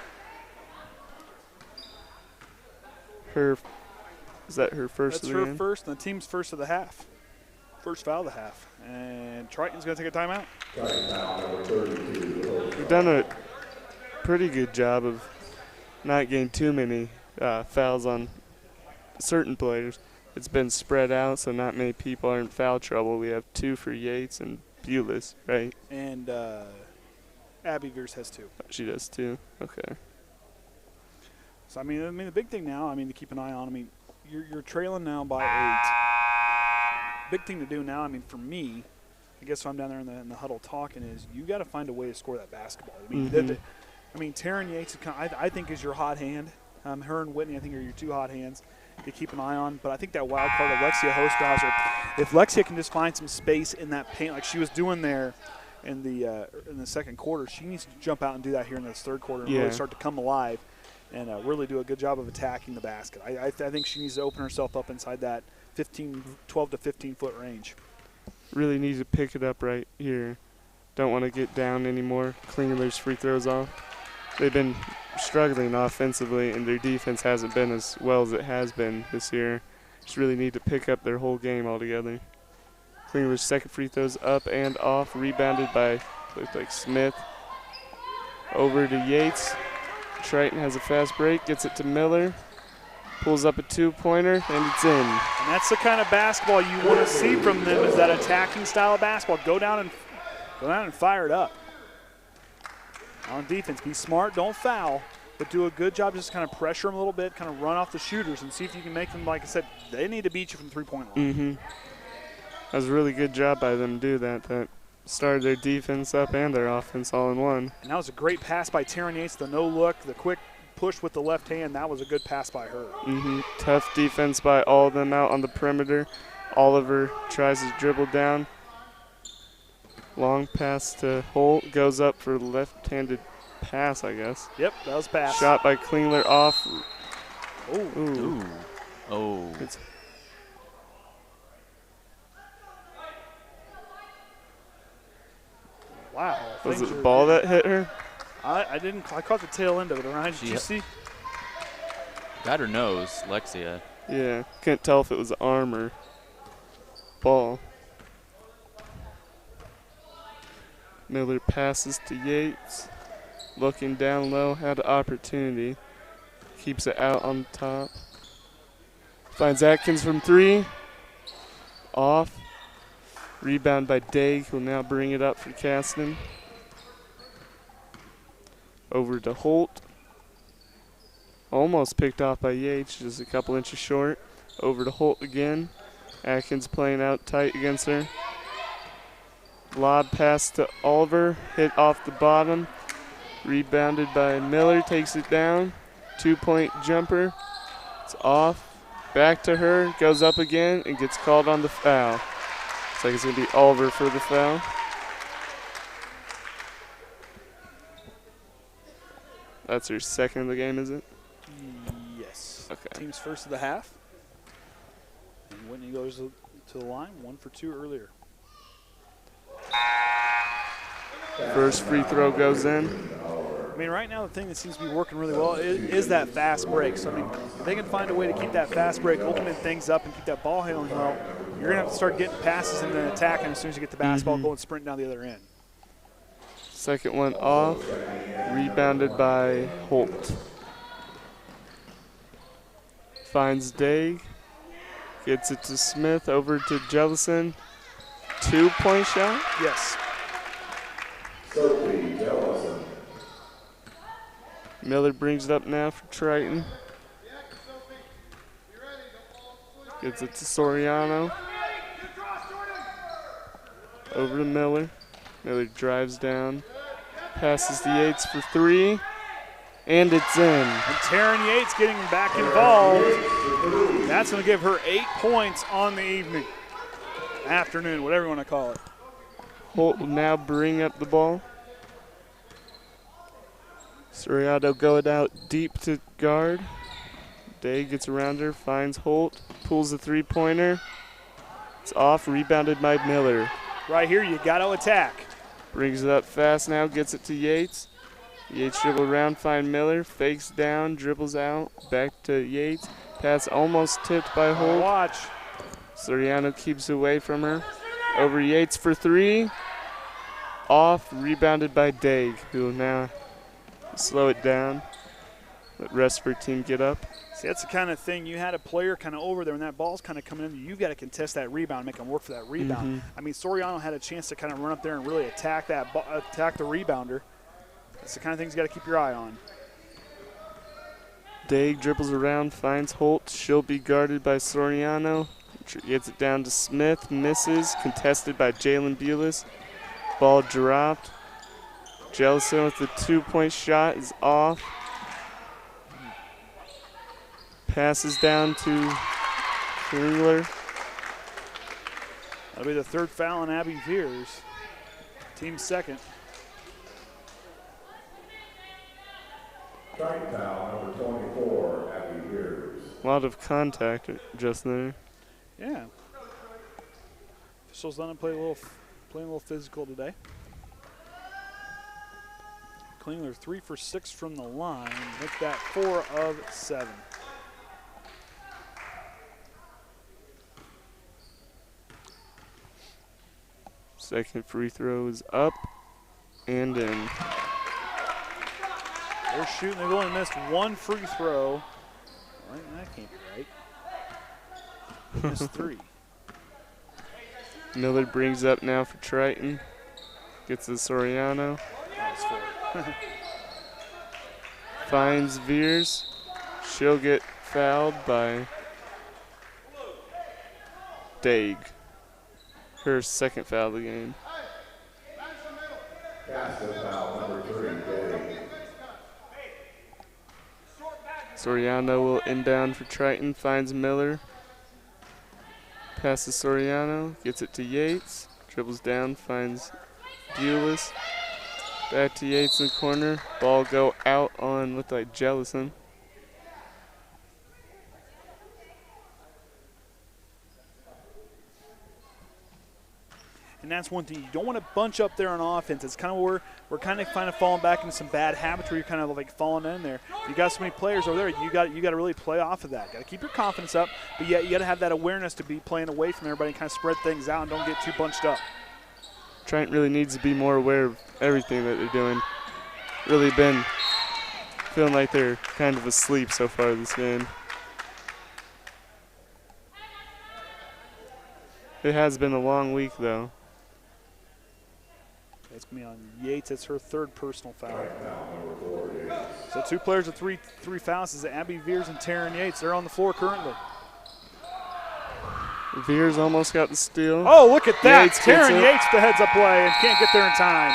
Is that her first of the game? That's her first, and the team's first of the half. First foul of the half. And Triton's going to take a timeout. We've done a pretty good job of not getting too many fouls on certain players. It's been spread out, so not many people are in foul trouble. We have 2 for Yates and Bules, right? And Abbey Viers has 2. She does too. Okay. So I mean, the big thing now, to keep an eye on. I mean, you're trailing now by 8. Big thing to do now. I mean, for me, I guess if I'm down there in the huddle talking, is you got to find a way to score that basketball. I mean, Taren Yates, I think, is your hot hand. Her and Whytnie, I think, are your 2 hot hands to keep an eye on. But I think that wild card of Lexia Hostrawser, if Lexia can just find some space in that paint like she was doing there in the second quarter, she needs to jump out and do that here in this third quarter and really start to come alive and really do a good job of attacking the basket. I think she needs to open herself up inside that 12 to 15-foot range. Really need to pick it up right here. Don't want to get down anymore. Klingler's free throws off. They've been struggling offensively, and their defense hasn't been as well as it has been this year. Just really need to pick up their whole game altogether. Klingler's second free throws up and off, rebounded by, looked like Smith. Over to Yates. Triton has a fast break, gets it to Miller. Pulls up a 2-pointer, and it's in. And that's the kind of basketball you want to see from them, is that attacking style of basketball. Go down and fire it up. On defense, be smart, don't foul, but do a good job just kind of pressure them a little bit, kind of run off the shooters and see if you can make them, like I said, they need to beat you from the 3-point line. That was a really good job by them to do that. That started their defense up and their offense all in one. And that was a great pass by Taren Yates, the no-look, the quick push with the left hand. That was a good pass by her. Tough defense by all of them out on the perimeter. Oliver tries to dribble down. Long pass to Holt, goes up for the left-handed pass, I guess. Yep, that was pass. Shot by Klingler off. Oh. Wow. Was it the ball that hit her? I didn't. I caught the tail end of it. Orion, did you see? Got her nose, Lexia. Yeah, couldn't tell if it was arm or ball. Miller passes to Yates. Looking down low, had an opportunity. Keeps it out on top. Finds Atkins from 3. Off. Rebound by Daig, who'll now bring it up for Caston. Over to Holt. Almost picked off by Yates, just a couple inches short. Over to Holt again. Atkins playing out tight against her. Lob pass to Oliver, hit off the bottom. Rebounded by Miller, takes it down. 2-point jumper. It's off. Back to her, goes up again, and gets called on the foul. Looks like it's going to be Oliver for the foul. That's her second of the game, is it? Yes. Okay. Team's first of the half. And Whytnie goes to the line, 1 for 2 earlier. First free throw goes in. I mean, right now the thing that seems to be working really well is that fast break. So, I mean, if they can find a way to keep that fast break, opening things up, and keep that ball handling well, you're going to have to start getting passes and then attacking as soon as you get the basketball going, sprinting down the other end. Second one off. Rebounded by Holt. Finds Daig. Gets it to Smith. Over to Jellison. 2-point shot? Yes. Sophie Jellison. Miller brings it up now for Triton. Gets it to Soriano. Over to Miller. Miller drives down. Passes to Yates for 3. And it's in. And Taren Yates getting back involved. That's going to give her 8 points on the evening. Afternoon, whatever you want to call it. Holt will now bring up the ball. Soriano going out deep to guard. Day gets around her, finds Holt, pulls the 3-pointer. It's off, rebounded by Miller. Right here, you got to attack. Brings it up fast now, gets it to Yates. Yates dribble around, find Miller, fakes down, dribbles out, back to Yates. Pass almost tipped by Holt. Watch. Soriano keeps away from her. Over Yates for 3. Off, rebounded by Daig, who will now slow it down. Let rest of her team get up. See, that's the kind of thing. You had a player kind of over there, and that ball's kind of coming in. You've got to contest that rebound, make them work for that rebound. I mean, Soriano had a chance to kind of run up there and really attack that, attack the rebounder. That's the kind of things you got to keep your eye on. Daig dribbles around, finds Holt. She'll be guarded by Soriano. Gets it down to Smith, misses. Contested by Jaelyn Bules. Ball dropped. Jellison with the 2-point shot is off. Passes down to Lemler. That'll be the 3rd foul on Abbey Viers. Team second. Strike foul number 24, Abbey Viers. A lot of contact just there. Yeah. Officials letting them playing a little physical today. Klingler 3 for 6 from the line. Make that 4 of 7. Second free throw is up and in. They're shooting. They've only missed 1 free throw. Right, that can't be right. Missed 3. Miller brings up now for Triton. Gets to Soriano. That's 4. Finds Viers. She'll get fouled by Daig. Her second foul of the game. Caston foul number 3, Daig. Soriano will inbound for Triton. Finds Miller. Passes Soriano. Gets it to Yates. Dribbles down. Finds Bules. Back to Yates in the corner. Ball go out on, looked like Jellison. And that's one thing. You don't want to bunch up there on offense. It's kind of where we're kind of falling back into some bad habits where you're kind of like falling in there. You got so many players over there. You got to really play off of that. Got to keep your confidence up, but yet you got to have that awareness to be playing away from everybody and kind of spread things out and don't get too bunched up. Trent really needs to be more aware of everything that they're doing. Really been feeling like they're kind of asleep so far this game. It has been a long week, though. It's going to be on Yates. It's her 3rd personal foul. So 2 players with three fouls is Abbey Viers and Taren Yates. They're on the floor currently. Viers almost got the steal. Oh, look at that. Yates gets Taren it. Yates the heads up play and can't get there in time.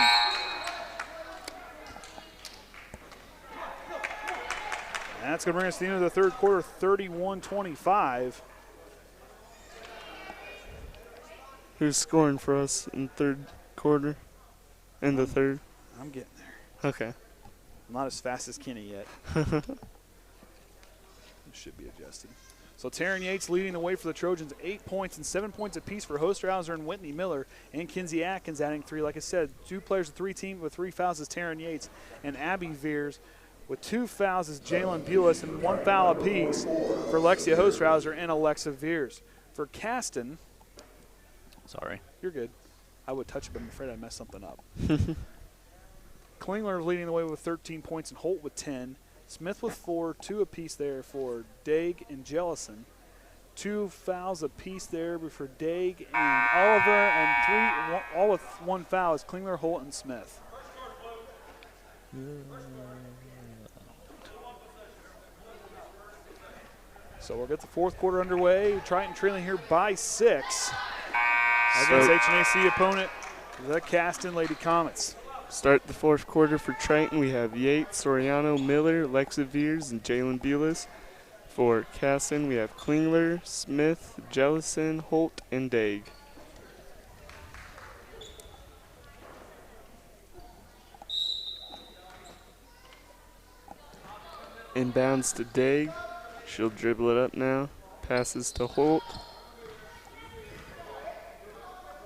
And that's going to bring us to the end of the third quarter, 31-25. Who's scoring for us in the third quarter? In the third? I'm getting there. Okay. I'm not as fast as Kenny yet. It should be adjusted. So Taren Yates leading the way for the Trojans, 8 points and 7 points apiece for Hostrawser and Whytnie Miller, and Kinsey Atkins adding 3. Like I said, 2 players of 3 team with 3 fouls is Taren Yates, and Abbey Viers with 2 fouls is Jaelyn Bules, and 1 foul apiece for Lexia Hostrawser and Alyxa Viers. For Caston, Sorry. you're good. I would touch it, but I'm afraid I messed something up. Klingler leading the way with 13 points and Holt with 10. Smith with 4, 2 apiece there for Daig and Jellison. 2 fouls apiece there for Daig and Oliver, and 3 all with 1 foul is Klingler, Holt, and Smith. So we'll get the fourth quarter underway. Triton trailing here by 6 against HNAC opponent, the Caston Lady Comets. Start the fourth quarter for Triton. We have Yates, Soriano, Miller, Alyxa Viers, and Jaelyn Bules. For Caston, we have Klingler, Smith, Jellison, Holt, and Daig. Inbounds to Daig. She'll dribble it up now. Passes to Holt.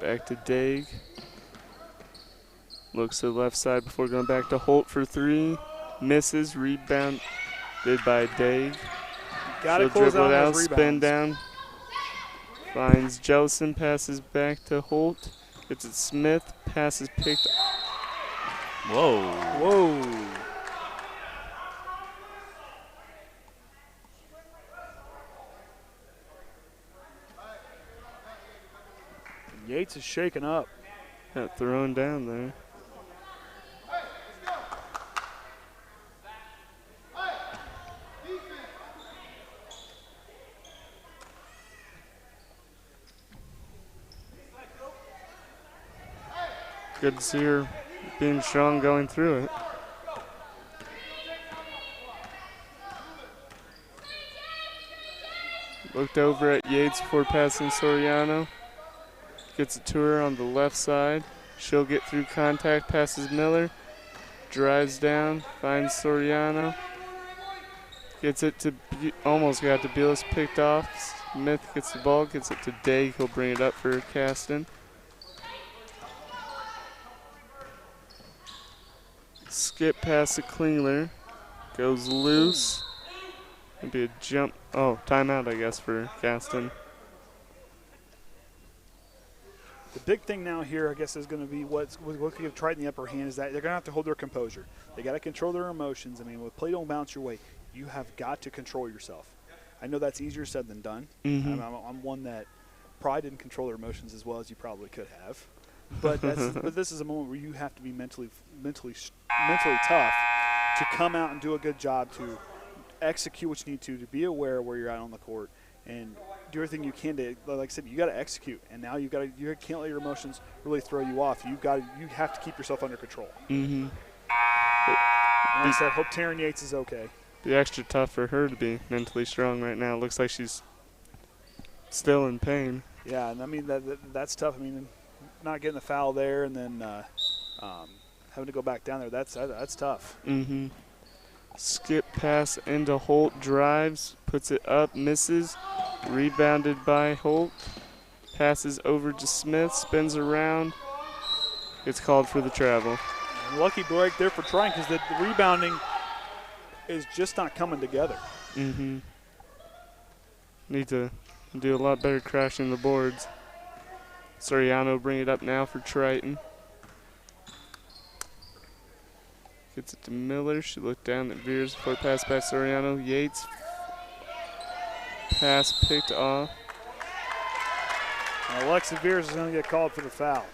Back to Daig. Looks to the left side before going back to Holt for 3. Misses. Rebounded by Daig. Gotta She'll close dribble out it out, those spin rebounds. down. Finds Jellison, passes back to Holt. Gets it Smith. Passes picked. Whoa. Whoa. Yates is shaking up. Got thrown down there. Good to see her being strong going through it. Looked over at Yates before passing Soriano. Gets it to her on the left side. She'll get through contact, passes Miller. Drives down, finds Soriano. Gets it to, almost got to Bules, picked off. Smith gets the ball, gets it to Daig. He'll bring it up for Caston. Skip past to Klingler. Goes loose. It'd be a jump. Oh, timeout, I guess, for Caston. The big thing now here, I guess, is going to be what could give Triton the upper hand is that they're going to have to hold their composure. They got to control their emotions. I mean, with play don't bounce your way, you have got to control yourself. I know that's easier said than done. Mm-hmm. I'm one that probably didn't control their emotions as well as you probably could have. But but this is a moment where you have to be mentally tough to come out and do a good job, to execute what you need to be aware where you're at on the court, and do everything you can to, like I said, you got to execute. And now you can't let your emotions really throw you off. You have to keep yourself under control. Mm-hmm. And like I said, hope Taren Yates is okay. Be extra tough for her to be mentally strong right now. Looks like she's still in pain. Yeah, and I mean that's tough. I mean, not getting the foul there and then having to go back down there, that's tough. Mm-hmm. Skip pass into Holt, drives, puts it up, misses. Rebounded by Holt. Passes over to Smith, spins around. Gets called for the travel. Lucky break there for Triton because the rebounding is just not coming together. Mm-hmm. Need to do a lot better crashing the boards. Soriano bring it up now for Triton. Gets it to Miller. She looked down at Viers before pass back Soriano. Yates. Pass picked off. And Alyxa Viers is going to get called for the foul.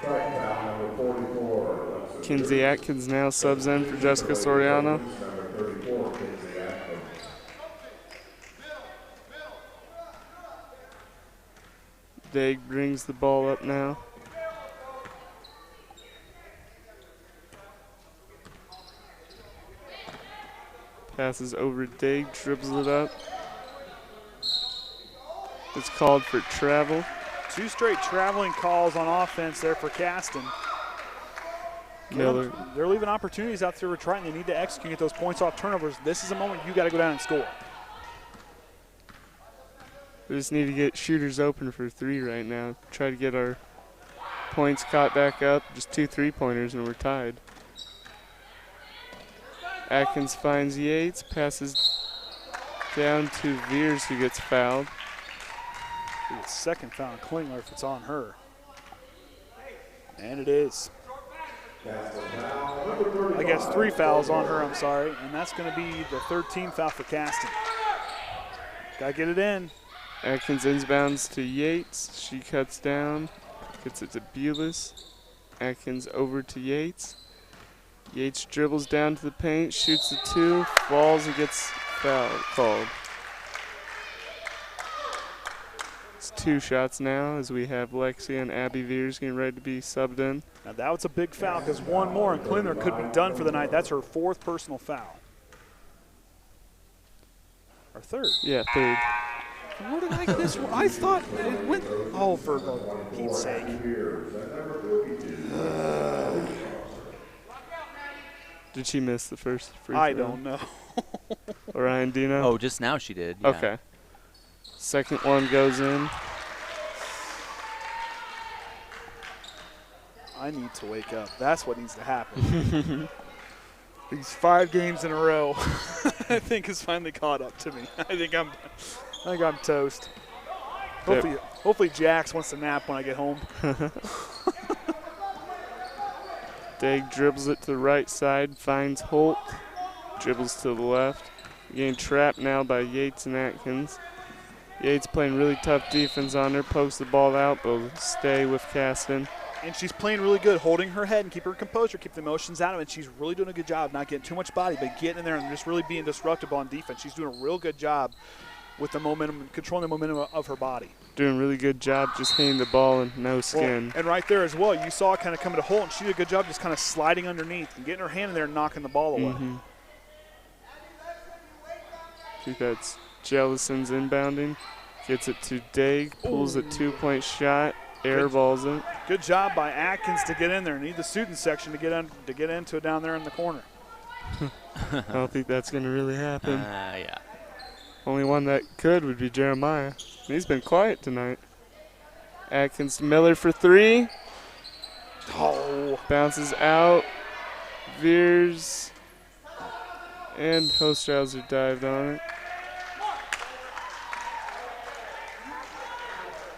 Triton foul number 44, Alyxa Kinsey Atkins now subs in for Jessica Soriano. Daig brings the ball up now. Passes over Daig, dribbles it up. It's called for travel. 2 straight traveling calls on offense there for Caston. Miller. They're leaving opportunities out there for Triton. They need to execute, get those points off turnovers. This is a moment you got to go down and score. We just need to get shooters open for 3 right now. Try to get our points caught back up. Just 2 3-pointers and we're tied. Atkins finds Yates, passes down to Viers, who gets fouled. The second foul on Klingler if it's on her. And it is. I guess 3 fouls on her, I'm sorry. And that's going to be the 13th foul for Caston. Got to get it in. Atkins inbounds to Yates. She cuts down, gets it to Bules. Atkins over to Yates. Yates dribbles down to the paint, shoots the 2, falls and gets foul called. It's 2 shots now as we have Lexia and Abbey Viers getting ready to be subbed in. Now that was a big foul because 1 more and Klingler could be done for the night. That's her 4th personal foul. Or 3rd. Yeah, 3rd. Where did I get this one? I thought it went. Oh, for Pete's sake. Did she miss the first free throw? I don't know. Orion, do you know? Oh, just now she did. Yeah. Okay. Second one goes in. I need to wake up. That's what needs to happen. These 5 games in a row, I think, has finally caught up to me. I think I'm toast. Hopefully Jax wants to nap when I get home. Daig dribbles it to the right side, finds Holt, dribbles to the left. Getting trapped now by Yates and Atkins. Yates playing really tough defense on her, pokes the ball out, but will stay with Caston. And she's playing really good, holding her head and keep her composure, keep the emotions out of it. She's really doing a good job, not getting too much body, but getting in there and just really being disruptive on defense. She's doing a real good job with the momentum, controlling the momentum of her body. Doing a really good job just hitting the ball and no skin. Well, and right there as well, you saw it kind of coming to Holt, and she did a good job just kind of sliding underneath and getting her hand in there and knocking the ball away. I think that's Jellison's inbounding. Gets it to Daig, pulls a 2-point shot, airballs it. Good job by Atkins to get in there. Need the student section to get into it down there in the corner. I don't think that's going to really happen. Yeah. Only one that could would be Jeremiah. He's been quiet tonight. Atkins to Miller for 3. Oh. Bounces out. Viers and Hostrawser dived on it.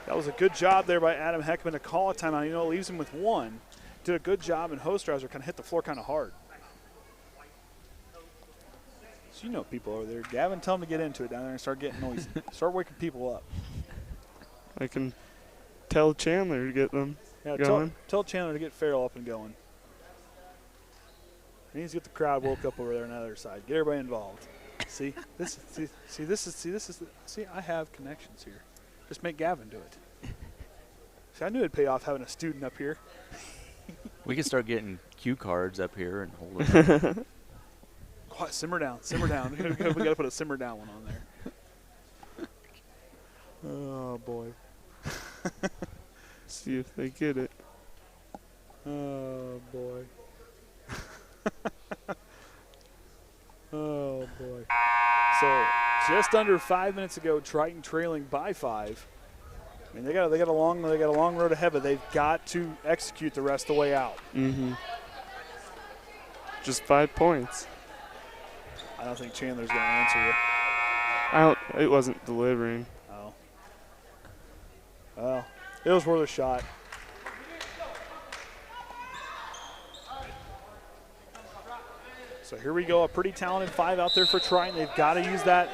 That was a good job there by Adam Heckaman to call a timeout. You know, it leaves him with 1. Did a good job, and Hostrawser kind of hit the floor kind of hard. So you know people over there. Gavin, tell them to get into it down there and start getting noisy. Start waking people up. I can tell Chandler to get them going. Tell Chandler to get Farrell up and going. He needs to get the crowd woke up over there on the other side. Get everybody involved. See, I have connections here. Just make Gavin do it. See, I knew it'd pay off having a student up here. We can start getting cue cards up here and hold it up. Quiet, simmer down, simmer down. We got to put a simmer down one on there. Oh, boy. See if they get it. Oh, boy. Oh, boy. So just under 5 minutes ago, Triton trailing by 5. I mean, they got a long road ahead, but they've got to execute the rest of the way out. Just 5 points. I don't think Chandler's going to answer you. It wasn't delivering. Oh. Well, it was worth a shot. So here we go, a pretty talented 5 out there for Triton. They've got to use that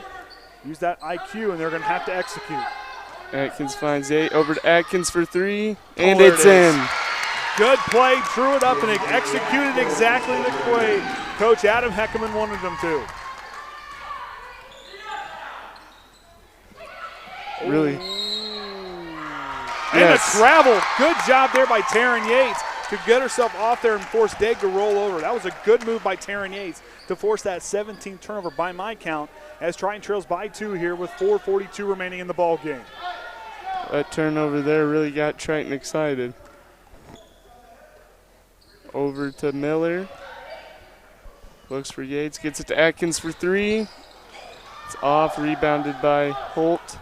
IQ, and they're going to have to execute. Atkins finds 8, over to Atkins for 3, and it's in. Good play, drew it up, and executed exactly the way Coach Adam Heckaman wanted them to. Really? And yes. A travel. Good job there by Taren Yates to get herself off there and force Degg to roll over. That was a good move by Taren Yates to force that 17th turnover by my count as Triton trails by 2 here with 4:42 remaining in the ball game. That turnover there really got Triton excited. Over to Miller. Looks for Yates, gets it to Atkins for 3. It's off, rebounded by Holt.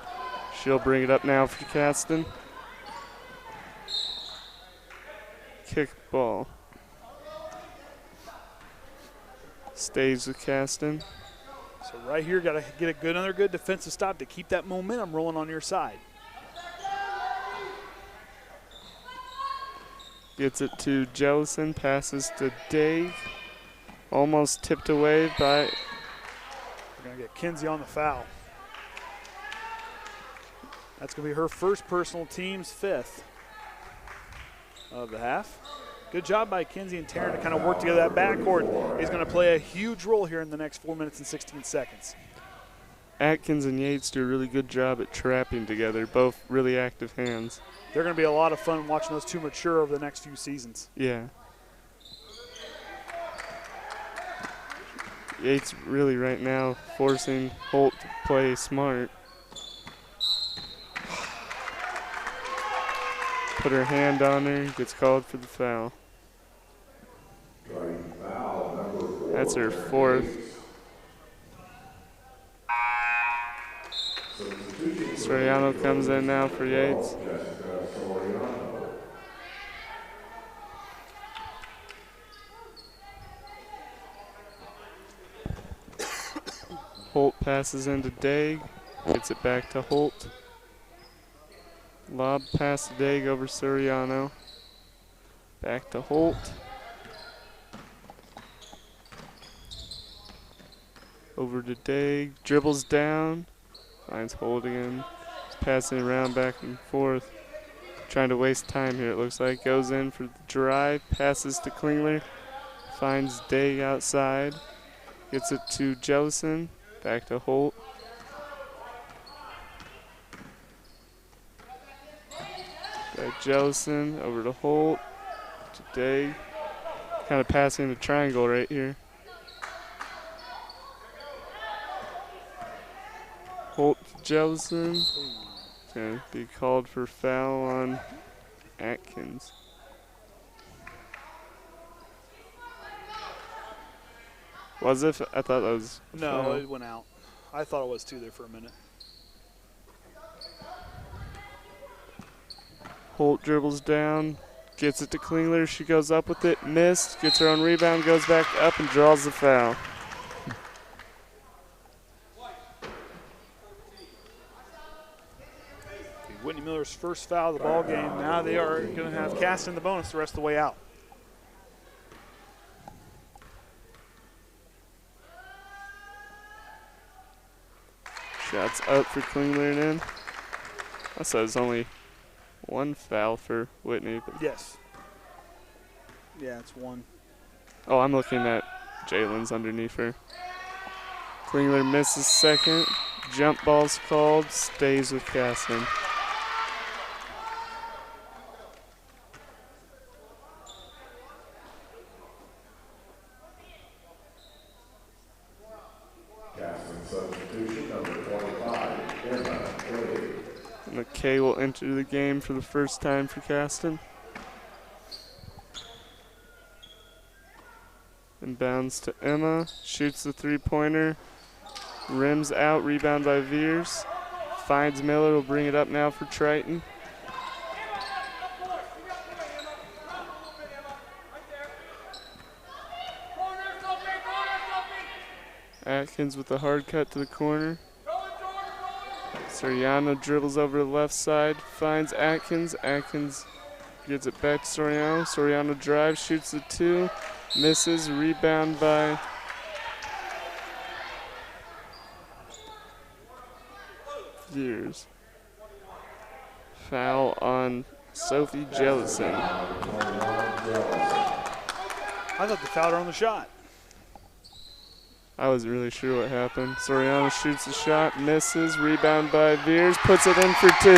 She'll bring it up now for Caston. Kick ball. Stays with Caston. So right here, got to get another good defensive stop to keep that momentum rolling on your side. Gets it to Jellison, passes to Dave. Almost tipped away by... We're going to get Kinsey on the foul. That's going to be her first personal, team's 5th of the half. Good job by Kinsey and Taren to kind of work together. That backcourt is going to play a huge role here in the next 4 minutes and 16 seconds. Atkins and Yates do a really good job at trapping together, both really active hands. They're going to be a lot of fun watching those two mature over the next few seasons. Yeah. Yates really right now forcing Holt to play smart. Put her hand on her, gets called for the foul. That's her 4th. Soriano comes in now for Yates. Holt passes into Degg, gets it back to Holt. Lob pass to Degg over Soriano. Back to Holt. Over to Degg, dribbles down, finds Holt again. He's passing around back and forth. Trying to waste time here, it looks like. Goes in for the drive, passes to Klingler. Finds Degg outside. Gets it to Jellison, back to Holt. Jellison over to Holt, to Degg. Kind of passing the triangle right here. Holt to Jellison. Going to be called for foul on Atkins. Was it? I thought that was. No, foul. It went out. I thought it was too there for a minute. Holt dribbles down, gets it to Klingler. She goes up with it, missed, gets her own rebound, goes back up and draws the foul. Whytnie Miller's first foul of the ball game. Now they are going to have Caston the bonus the rest of the way out. Shots up for Klingler and in. I said it's only 1 foul for Whytnie. But yes. Yeah, it's 1. oh, I'm looking at Jaelyn's underneath her. Klingler misses second. Jump ball's called. Stays with Caston. McKay will enter the game for the first time for Caston. Inbounds to Emma, shoots the 3-pointer, rims out, rebound by Viers. Finds Miller, will bring it up now for Triton. Atkins with the hard cut to the corner. Soriano dribbles over to the left side, finds Atkins. Atkins gets it back to Soriano. Soriano drives, shoots the 2, misses, rebound by Viers. Foul on Sophie Jellison. I thought they fouled her on the shot. I wasn't really sure what happened. Soriano shoots a shot, misses, rebound by Viers, puts it in for 2.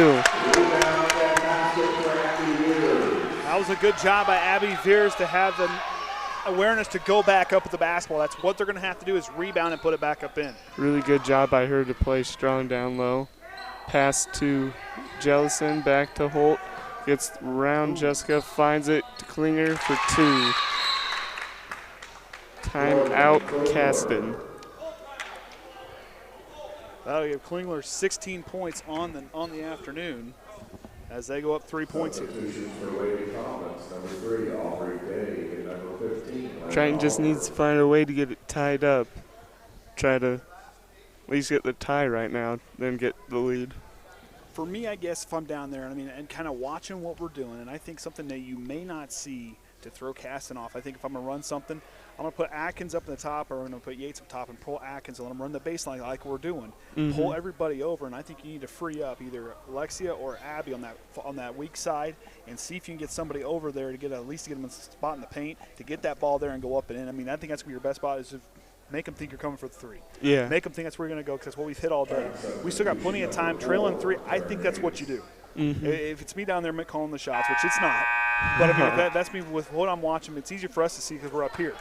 That was a good job by Abbey Viers to have the awareness to go back up with the basketball. That's what they're going to have to do is rebound and put it back up in. Really good job by her to play strong down low. Pass to Jellison, back to Holt. Gets around Jessica, finds it to Klinger for 2. Timeout, Caston. That'll give Klingler 16 points on the afternoon as they go up 3 points here. Triton just needs to find a way to get it tied up. Try to at least get the tie right now, then get the lead. For me, I guess if I'm down there, and kind of watching what we're doing, and I think something that you may not see to throw Caston off. I think if I'm going to run something, I'm going to put Atkins up in the top, or I'm going to put Yates up top and pull Atkins and let them run the baseline like we're doing. Pull everybody over, and I think you need to free up either Lexia or Abbey on that weak side and see if you can get somebody over there to get at least to get them a spot in the paint to get that ball there and go up and in. I think that's going to be your best spot is to make them think you're coming for the 3. Yeah. Make them think that's where you're going to go because that's what we've hit all day. We still got plenty of time. Trailing 3, I think that's what you do. If it's me down there calling the shots, which it's not, but that's me with what I'm watching. It's easier for us to see because we're up here.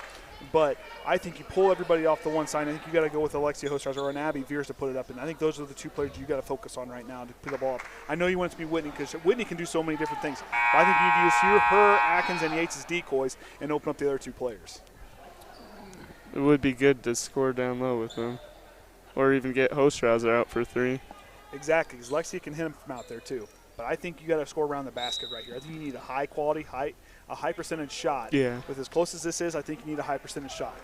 But I think you pull everybody off the one side. I think you got to go with Lexia Hostrawser or an Abbey Viers to put it up. And I think those are the 2 players you got to focus on right now to pick the ball up. I know you want it to be Whytnie because Whytnie can do so many different things. But I think you need to use her, Atkins, and Yates as decoys and open up the other 2 players. It would be good to score down low with them, or even get Hostrawser out for 3. Exactly, because Lexia can hit him from out there too. But I think you got to score around the basket right here. I think you need a high quality, a high percentage shot. Yeah. With as close as this is, I think you need a high percentage shot.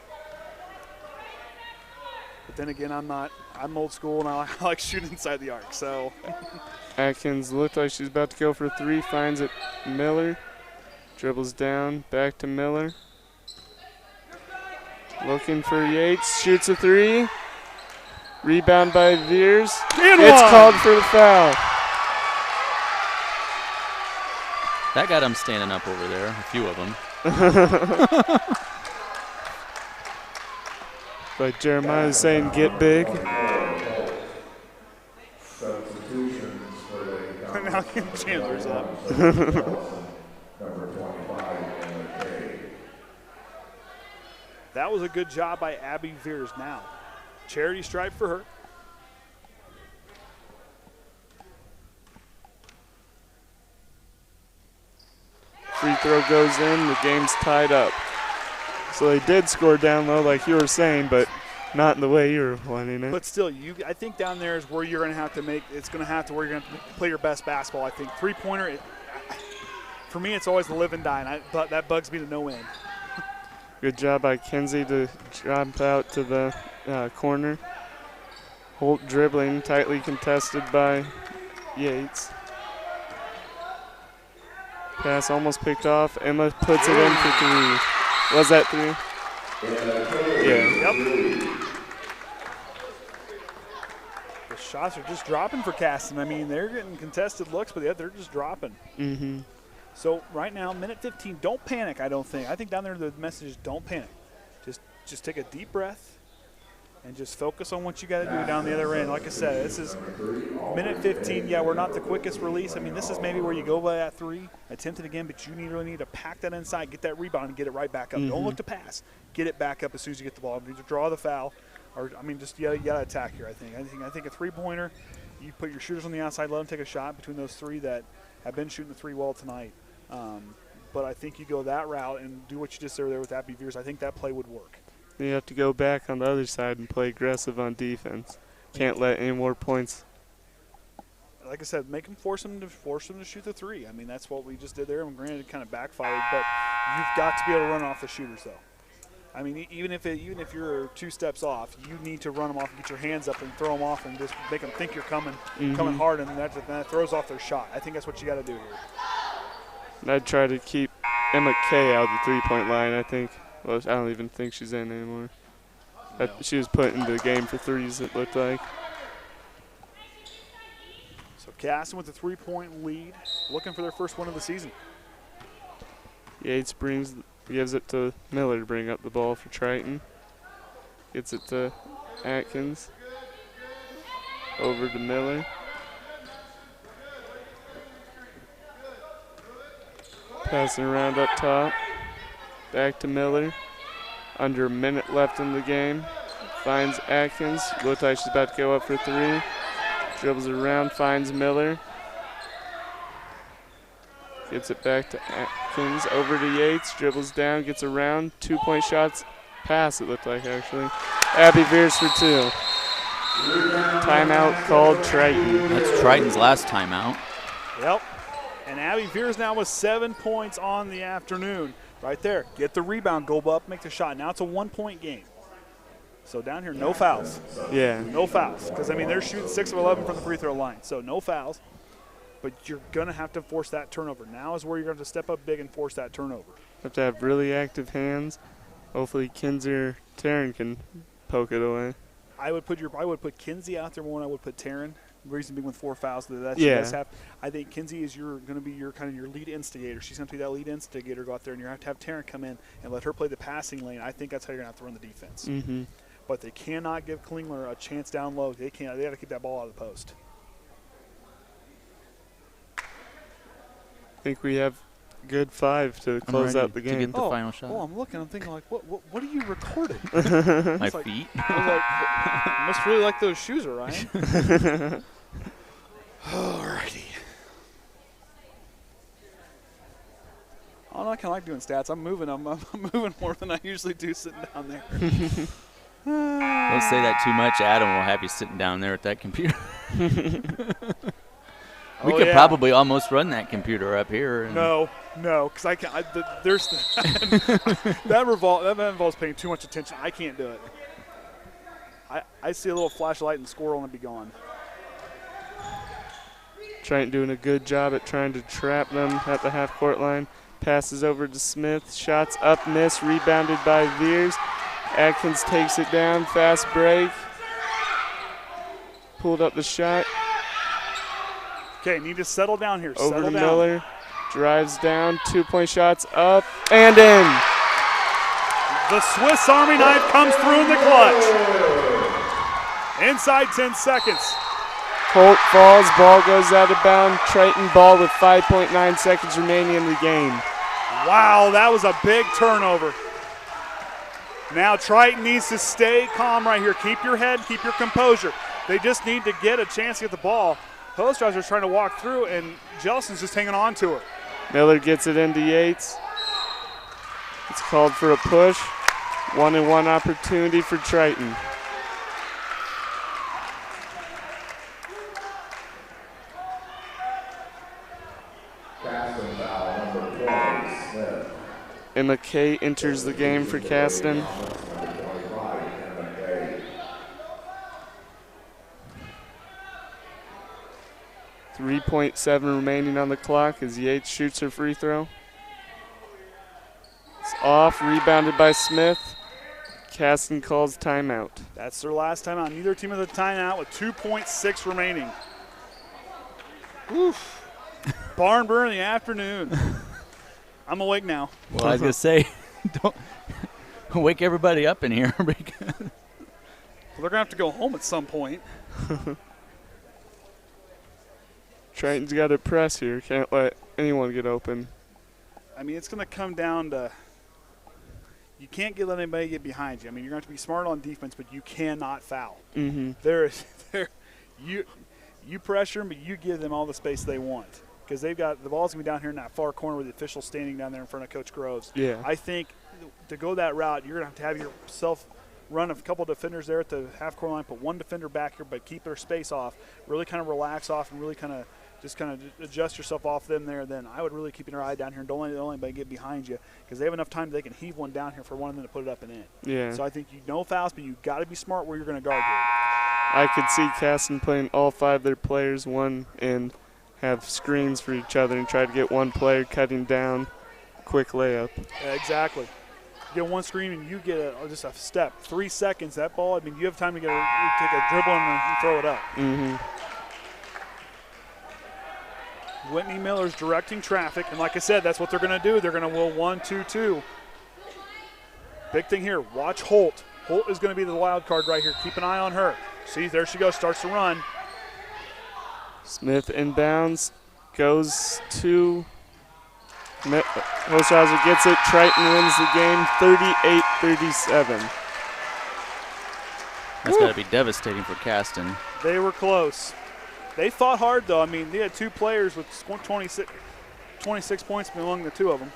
But then again, I'm old school and I like shooting inside the arc. So. Atkins looked like she's about to go for 3. Finds it, Miller, dribbles down, back to Miller. Looking for Yates, shoots a 3. Rebound by Viers. It's called for the foul. That got them standing up over there, a few of them. But Jeremiah is saying get big. Now Chandler's up. That was a good job by Abbey Viers now. Charity stripe for her. Free throw goes in, the game's tied up. So they did score down low like you were saying, but not in the way you were wanting it. But still, I think down there is where you're going to have to where you're going to play your best basketball. I think three-pointer, for me, it's always the live and die, but that bugs me to no end. Good job by Kinsey to jump out to the corner. Holt dribbling, tightly contested by Yates. Pass almost picked off. Emma puts it in for 3. Was that 3? Yeah. Yep. The shots are just dropping for Caston. They're getting contested looks, but they're just dropping. Mm-hmm. So right now, minute 15, don't panic, I don't think. I think down there the message is don't panic. Just take a deep breath and just focus on what you got to do down the other end. Like I said, this is minute 15. Yeah, we're not the quickest release. This is maybe where you go by that 3, attempt it again, but you really need to pack that inside, get that rebound, and get it right back up. Don't look to pass. Get it back up as soon as you get the ball. Either draw the foul, or you got to attack here. I think a 3-pointer. You put your shooters on the outside, let them take a shot between those 3 that have been shooting the 3 well tonight. But I think you go that route and do what you just did there with Abbey Viers. I think that play would work. You have to go back on the other side and play aggressive on defense. Can't let any more points. Like I said, force them to shoot the 3. That's what we just did there. And granted, it kind of backfired, but you've got to be able to run off the shooters, though. Even if you're 2 steps off, you need to run them off and get your hands up and throw them off and just make them think you're coming hard, and that throws off their shot. I think that's what you got to do here. I'd try to keep Emma Kay out of the 3-point line, I think. Well, I don't even think she's in anymore. No. She was put into the game for 3s, it looked like. So Caston with a 3-point lead, looking for their first win of the season. Yates gives it to Miller to bring up the ball for Triton. Gets it to Atkins. Over to Miller. Passing around up top. Back to Miller. Under a minute left in the game. Finds Atkins. Looks like she's about to go up for three. Dribbles it around, finds Miller. Gets it back to Atkins. Over to Yates. Dribbles down, gets around. 2-point shots. Pass, it looked like, actually. Abbey Viers for two. Timeout called Triton. That's Triton's last timeout. Yep. And Abbey Viers now with 7 points on the afternoon. Right there. Get the rebound, go up, make the shot. Now it's a 1-point game. So down here, no fouls. Yeah. No fouls. Because, I mean, they're shooting 6 of 11 from the free throw line. So no fouls. But you're going to have to force that turnover. Now is where you're going to step up big and force that turnover. Have to have really active hands. Hopefully Kinsey or Taren can poke it away. I would put Kinsey out there more than I would put Taren. The reason being with 4 fouls that Yeah. you guys have. I think Kinsey is going to be your kind of your lead instigator. She's going to be that lead instigator. Go out there and you have to have Taren come in and let her play the passing lane. I think that's how you're going to have to run the defense. Mm-hmm. But they cannot give Klingler a chance down low. They can't. They got to keep that ball out of the post. I think we have good 5 to close out the game. To get the final shot. Oh, I'm looking. I'm thinking like, what are you recording? My like, feet. I was like, you must really like those shoes, Orion. Alrighty. Oh, I kind of like doing stats. I'm moving. I'm moving more than I usually do sitting down there. Don't say that too much. Adam will have you sitting down there at that computer. We could probably almost run that computer up here. And No, because I can't. There's that involves paying too much attention. I can't do it. I see a little flashlight and squirrel and be gone. Triton doing a good job at trying to trap them at the half-court line. Passes over to Smith. Shots up, miss. Rebounded by Viers. Atkins takes it down. Fast break. Pulled up the shot. Okay, need to settle down here. Over settle to down. Miller. Drives down. 2-point shots up and in. The Swiss Army knife comes through in the clutch. Inside 10 seconds. Holt falls. Ball goes out of bounds. Triton ball with 5.9 seconds remaining in the game. Wow, that was a big turnover. Now Triton needs to stay calm right here. Keep your head, keep your composure. They just need to get a chance to get the ball. Hostrawser's trying to walk through, and Jelson's just hanging on to her. Miller gets it into Yates. It's called for a push. 1-and-1 opportunity for Triton. Caston foul number 20, Smith. Emma Kay enters the game for Caston. Number 25, Emma Kay. 3.7 remaining on the clock as Yates shoots her free throw. It's off, rebounded by Smith. Caston calls timeout. That's their last timeout. Neither team has a timeout with 2.6 remaining. Oof. Barn burner in the afternoon. I'm awake now. Well, I was going to say, don't wake everybody up in here. Well, they're going to have to go home at some point. Triton's got to press here. Can't let anyone get open. I mean, it's going to come down to you can't let anybody get behind you. I mean, you're going to have to be smart on defense, but you cannot foul. Mm-hmm. You pressure them, but you give them all the space they want because they've got the ball's going to be down here in that far corner with the official standing down there in front of Coach Groves. Yeah. I think to go that route, you're going to have yourself run a couple defenders there at the half-court line, put one defender back here, but keep their space off, really kind of relax off and really kind of just kind of adjust yourself off them there. Then I would really keep your eye down here and don't let anybody get behind you because they have enough time they can heave one down here for one of them to put it up and in. Yeah. So I think no fouls, but you got to be smart where you're going to guard here. I could see Caston playing all 5 of their players one and have screens for each other and try to get one player cutting down, quick layup. Yeah, exactly. You get one screen and you get just a step. 3 seconds, that ball, I mean, you have time to take a dribble and throw it up. Mm-hmm. Whytnie Miller's directing traffic, and like I said, that's what they're going to do. They're going to will 1-2-2. Big thing here, watch Holt. Holt is going to be the wild card right here. Keep an eye on her. See, there she goes, starts to run. Smith inbounds, goes to Hostrawser, gets it. Triton wins the game 38-37. That's got to be devastating for Caston. They were close. They fought hard, though. I mean, they had two players with 26 points among the two of them.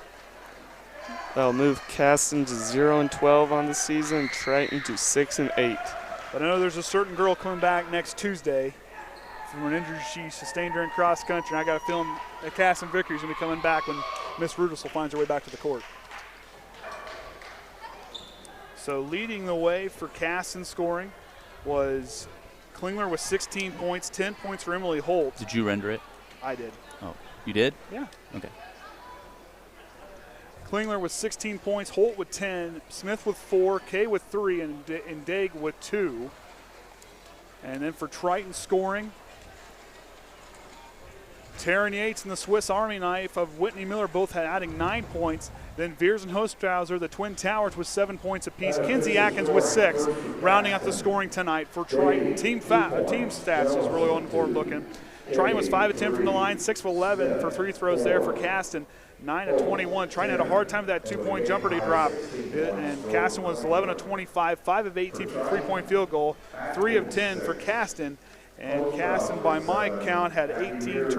That'll move Caston to 0-12 on the season, Triton to 6-8. But I know there's a certain girl coming back next Tuesday from an injury she sustained during cross country. And I got a feeling that Caston Vickers going to be coming back when Miss Rudisell finds her way back to the court. So leading the way for Caston scoring was Klingler with 16 points, 10 points for Emily Holt. Did you render it? I did. Oh, you did? Yeah. Okay. Klingler with 16 points, Holt with 10, Smith with 4, Kay with 3, and Daig with 2. And then for Triton scoring, Taren Yates and the Swiss Army knife of Whytnie Miller both adding 9 points. Then Viers and Hostrawser, the Twin Towers, with 7 points apiece. Kinsey Atkins with 6, rounding out the scoring tonight for Triton. Team stats is really important looking. Triton was 5 of 10 from the line, 6 of 11 for free throws there for Caston. 9 of 21. Triton had a hard time with that 2-point jumper to drop. And Caston was 11 of 25, 5 of 18 for the 3-point field goal, 3 of 10 for Caston. And Caston, by my count, had 19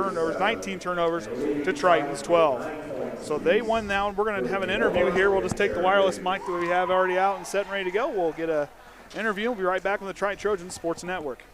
turnovers to Triton's 12. So they won now, and we're going to have an interview here. We'll just take the wireless mic that we have already out and set and ready to go. We'll get an interview. We'll be right back on the Triton Trojans Sports Network.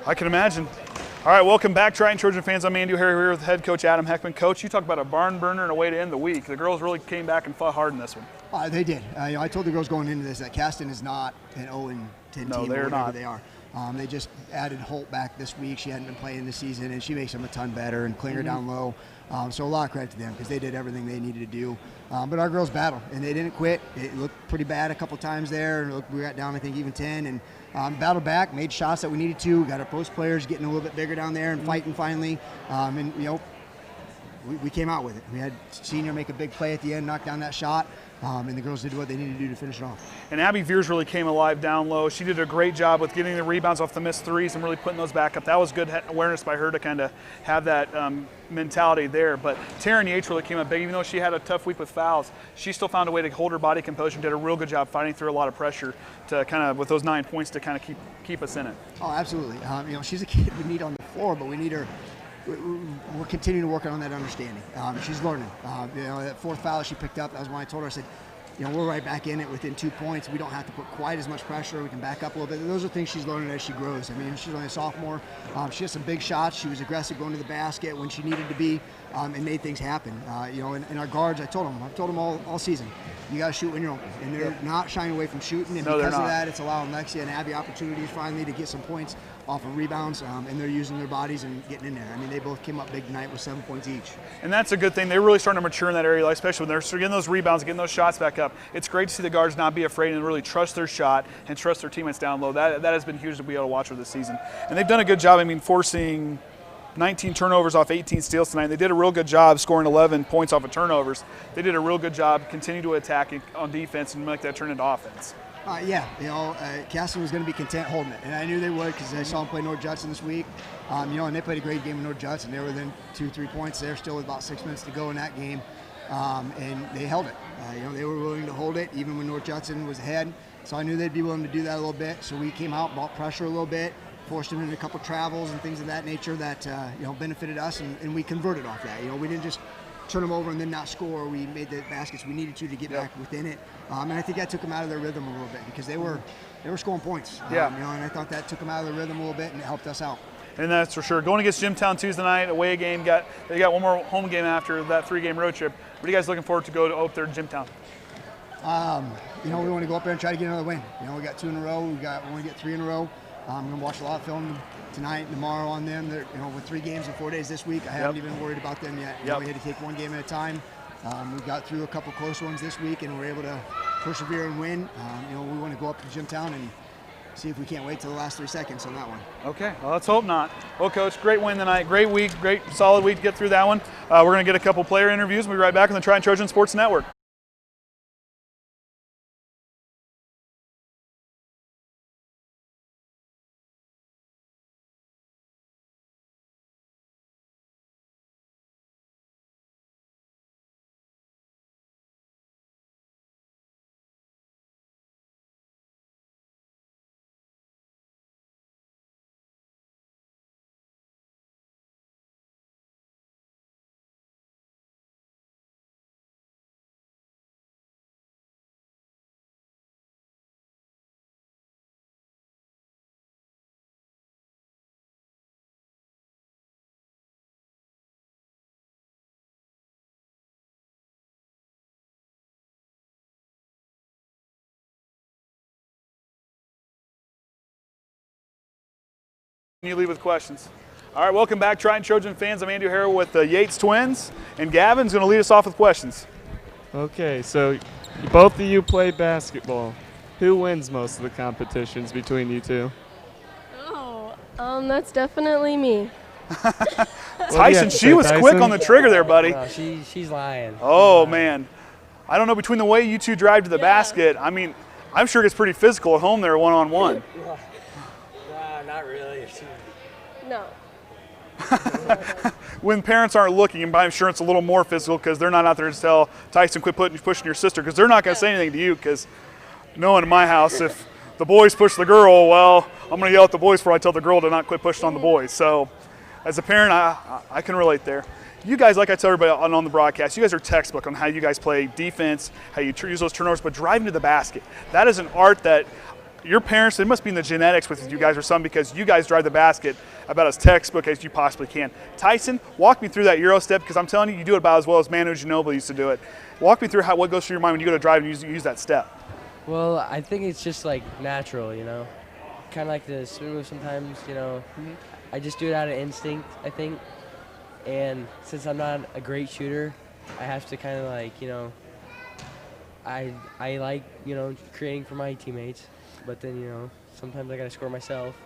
I can imagine. All right, welcome back, Triton Trojan fans. I'm Andy O'Hara here with head coach Adam Heckaman. Coach, you talk about a barn burner and a way to end the week. The girls really came back and fought hard in this one. They did. I told the girls going into this that Caston is not an 0-10 team. No, they're not. They are. They just added Holt back this week. She hadn't been playing this season, and she makes them a ton better, and Klinger down low. So a lot of credit to them because they did everything they needed to do. But our girls battled, and they didn't quit. It looked pretty bad a couple times there. We got down, I think, even 10, and battled back, made shots that we needed to. Got our post players getting a little bit bigger down there and fighting finally. And, you know, we came out with it. We had Senior make a big play at the end, knock down that shot. And the girls did what they needed to do to finish it off. And Abbey Viers really came alive down low. She did a great job with getting the rebounds off the missed threes and really putting those back up. That was good awareness by her to kind of have that mentality there. But Taren Yates really came up big. Even though she had a tough week with fouls, she still found a way to hold her body composure and did a real good job fighting through a lot of pressure to kind of, with those 9 points, to kind of keep us in it. Oh, absolutely. You know, she's a kid we need on the floor, but we need her. We're continuing to work on that understanding. She's learning. You know, that fourth foul she picked up, that was when I told her, I said, you know, we're right back in it within 2 points. We don't have to put quite as much pressure. We can back up a little bit. Those are things she's learning as she grows. I mean, she's only a sophomore. She has some big shots. She was aggressive going to the basket when she needed to be, and made things happen. You know, and our guards, I've told them all season, you got to shoot when you're open. And they're not shying away from shooting. And because of that, it's allowing Lexia and Abbey opportunities finally to get some points off of rebounds, and they're using their bodies and getting in there. I mean, they both came up big tonight with 7 points each. And that's a good thing. They're really starting to mature in that area, especially when they're getting those rebounds, getting those shots back up. It's great to see the guards not be afraid and really trust their shot and trust their teammates down low. That has been huge to be able to watch her this season. And they've done a good job, I mean, forcing 19 turnovers off 18 steals tonight. They did a real good job scoring 11 points off of turnovers. They did a real good job continuing to attack on defense and make that turn into offense. Yeah, you know, Caston was going to be content holding it, and I knew they would because I saw them play North Judson this week. You know, and they played a great game with North Judson. They were within 2-3 points. They're still with about 6 minutes to go in that game, and they held it. You know, they were willing to hold it even when North Judson was ahead. So I knew they'd be willing to do that a little bit. So we came out, brought pressure a little bit, forced them into a couple travels and things of that nature that you know, benefited us, and we converted off that. You know, we didn't just turn them over and then not score. We made the baskets we needed to get back within it, and I think that took them out of their rhythm a little bit because they were scoring points. You know, and I thought that took them out of their rhythm a little bit and it helped us out. And that's for sure. Going against Jimtown Tuesday night, away game. They got one more home game after that 3-game road trip. What are you guys looking forward to go up there to Jimtown? You know, we want to go up there and try to get another win. You know, we got 2 in a row. We want to get 3 in a row. I'm going to watch a lot of film tonight and tomorrow on them. They're, you know, with 3 games in 4 days this week, I haven't even worried about them yet. You know, we had to take 1 game at a time. We got through a couple close ones this week, and we're able to persevere and win. You know, we want to go up to Jimtown and see if we can't wait till the last 3 seconds on that one. Okay, well, let's hope not. Well, Coach, great win tonight. Great week, great solid week to get through that one. We're going to get a couple player interviews. We'll be right back on the Triton Trojan Sports Network. You leave with questions. All right, welcome back, Triton Trojan fans. I'm Andy O'Hara with the Yates twins, and Gavin's going to lead us off with questions. Okay, so both of you play basketball. Who wins most of the competitions between you two? Oh, that's definitely me. Tyson, she was quick on the trigger there, buddy. No, she's lying. Oh, man. I don't know, between the way you two drive to the basket, I mean, I'm sure it gets pretty physical at home there one-on-one. No, not really. No. When parents aren't looking, I'm sure it's a little more physical because they're not out there to tell Tyson quit pushing your sister, because they're not going to say anything to you, because knowing in my house, if the boys push the girl, well, I'm going to yell at the boys before I tell the girl to not quit pushing on the boys. So as a parent, I can relate there. You guys, like I tell everybody on the broadcast, you guys are textbook on how you guys play defense, how you use those turnovers, but driving to the basket. That is an art that your parents, it must be in the genetics with you guys or something, because you guys drive the basket about as textbook as you possibly can. Tyson, walk me through that Euro step, because I'm telling you, you do it about as well as Manu Ginobili used to do it. Walk me through what goes through your mind when you go to drive and use that step. Well, I think it's just like natural, you know. Kind of like the swing move sometimes, you know. I just do it out of instinct, I think. And since I'm not a great shooter, I have to kind of like, you know, I like, you know, creating for my teammates, but then, you know, sometimes I got to score myself.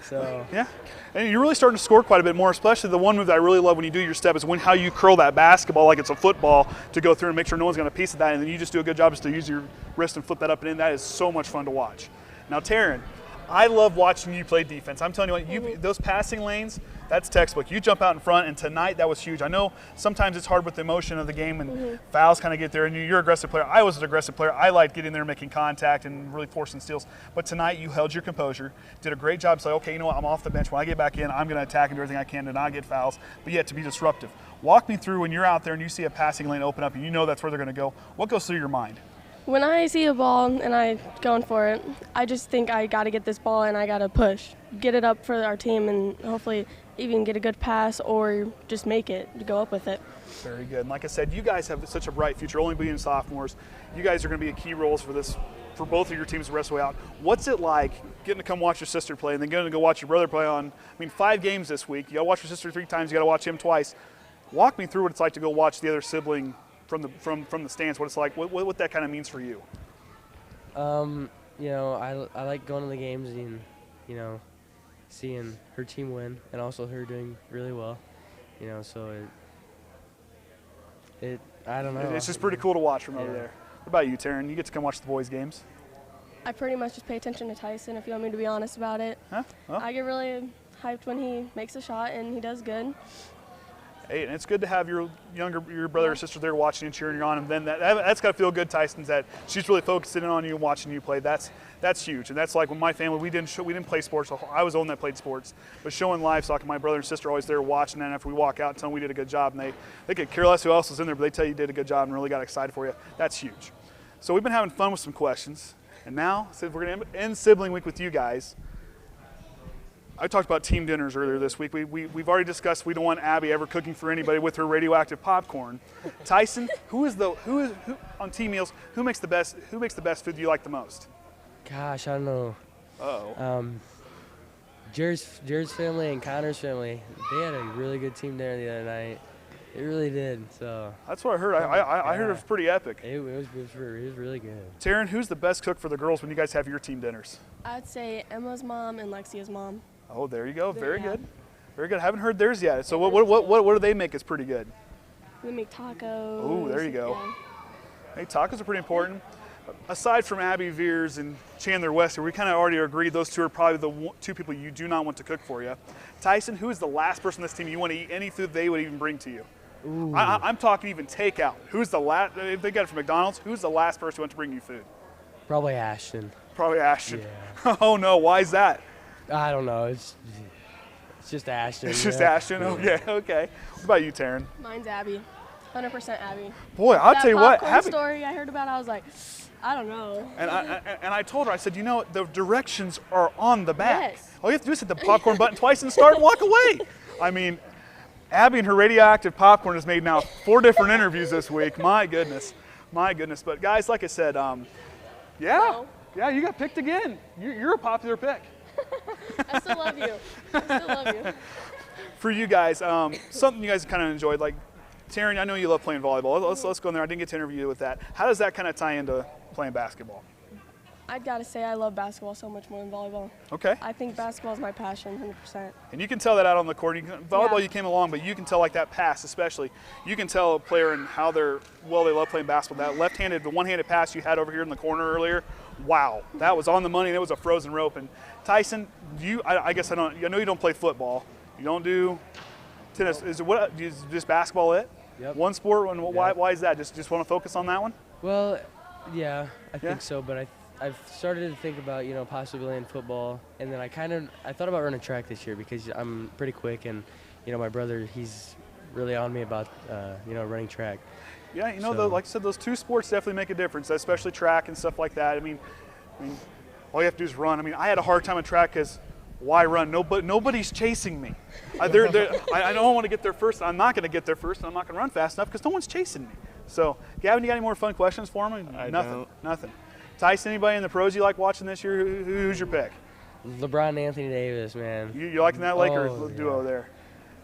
So yeah, and you're really starting to score quite a bit more, especially the one move that I really love when you do your step is how you curl that basketball like it's a football to go through and make sure no one's going to piece of that, and then you just do a good job just to use your wrist and flip that up and in. That is so much fun to watch. Now, Taren, I love watching you play defense. I'm telling you what, those passing lanes, that's textbook. You jump out in front, and tonight that was huge. I know sometimes it's hard with the emotion of the game and fouls kind of get there, and you're an aggressive player. I was an aggressive player. I liked getting there, making contact, and really forcing steals. But tonight you held your composure, did a great job. So, okay, you know what, I'm off the bench. When I get back in, I'm going to attack and do everything I can to not get fouls, but yet to be disruptive. Walk me through when you're out there and you see a passing lane open up and you know that's where they're going to go. What goes through your mind? When I see a ball and I'm going for it, I just think I got to get this ball and I got to push, get it up for our team, and hopefully even get a good pass or just make it to go up with it. Very good. And like I said, you guys have such a bright future, only being sophomores. You guys are going to be key roles for both of your teams the rest of the way out. What's it like getting to come watch your sister play and then going to go watch your brother play on, 5 games this week. You got to watch your sister 3 times. You got to watch him twice. Walk me through what it's like to go watch the other sibling from the stands, what it's like, what that kind of means for you. You know, I like going to the games and, you know, seeing her team win and also her doing really well. You know, so I don't know. It's just pretty cool to watch from over there. What about you, Taren? You get to come watch the boys' games? I pretty much just pay attention to Tyson, if you want me to be honest about it. Huh? Well, I get really hyped when he makes a shot and he does good. hey, and it's good to have your brother or sister there watching and cheering you on, and then that's got to feel good, Tyson, that she's really focusing in on you and watching you play. That's huge, and that's like when my family, we didn't play sports. I was the one that played sports, but showing live soccer, my brother and sister are always there watching, and after we walk out, telling them we did a good job, and they could care less who else was in there, but they tell you did a good job and really got excited for you. That's huge. So we've been having fun with some questions, and now since we're going to end sibling week with you guys. I talked about team dinners earlier this week. We've already discussed we don't want Abby ever cooking for anybody with her radioactive popcorn. Tyson, who on team meals? Who makes the best food you like the most? Gosh, I don't know. Uh-oh. Jared's family and Connor's family, they had a really good team there the other night. It really did. So that's what I heard. I heard it was pretty epic. It was really good. Taren, who's the best cook for the girls when you guys have your team dinners? I'd say Emma's mom and Lexia's mom. Oh, there you go. Very good. Very good. I haven't heard theirs yet. So what do they make is pretty good? They make tacos. Oh, there you go. Yeah. Hey, tacos are pretty important. Aside from Abbey Viers and Chandler Wester, we kind of already agreed those two are probably the 2 people you do not want to cook for you. Tyson, who is the last person on this team you want to eat any food they would even bring to you? I'm talking even takeout. Who's the last? If they got it from McDonald's, who's the last person who wants to bring you food? Probably Ashton. Probably Ashton. Yeah. Oh no, why is that? I don't know. It's just Ashton. It's just Ashton. Okay, okay. What about you, Taren? Mine's Abby. 100% Abby. Boy, I'll tell you what. That story I heard about, I was like, I don't know. And I told her, I said, the directions are on the back. Yes. All you have to do is hit the popcorn button twice and start and walk away. I mean, Abby and her radioactive popcorn has made now 4 different interviews this week. My goodness. But guys, like I said, yeah, you got picked again. You're a popular pick. I still love you. For you guys, something you guys kind of enjoyed, like Taren, I know you love playing volleyball. Let's go in there. I didn't get to interview you with that. How does that kind of tie into playing basketball? I've got to say I love basketball so much more than volleyball. Okay. I think basketball is my passion, 100%. And you can tell that out on the court. Volleyball, you came along, but you can tell, like that pass especially, you can tell a player and how they love playing basketball. That left-handed, the one-handed pass you had over here in the corner earlier, wow, that was on the money, and it was a frozen rope. And Tyson, I know you don't play football. You don't do tennis. Is just basketball it? Yep. One sport? And why is that? Just want to focus on that one? Well, yeah, I think so, but I've started to think about, possibly in football, and then I thought about running track this year because I'm pretty quick, and, my brother, he's really on me about, running track. Yeah, like I said, those 2 sports definitely make a difference, especially track and stuff like that. I mean, all you have to do is run. I mean, I had a hard time on track because why run? Nobody's chasing me. I don't want to get there first. I'm not going to get there first, and I'm not going to run fast enough because no one's chasing me. So, Gavin, you got any more fun questions for me? Nothing. Tyson, anybody in the pros you like watching this year? Who's your pick? LeBron and Anthony Davis, man. You liking that Lakers duo there?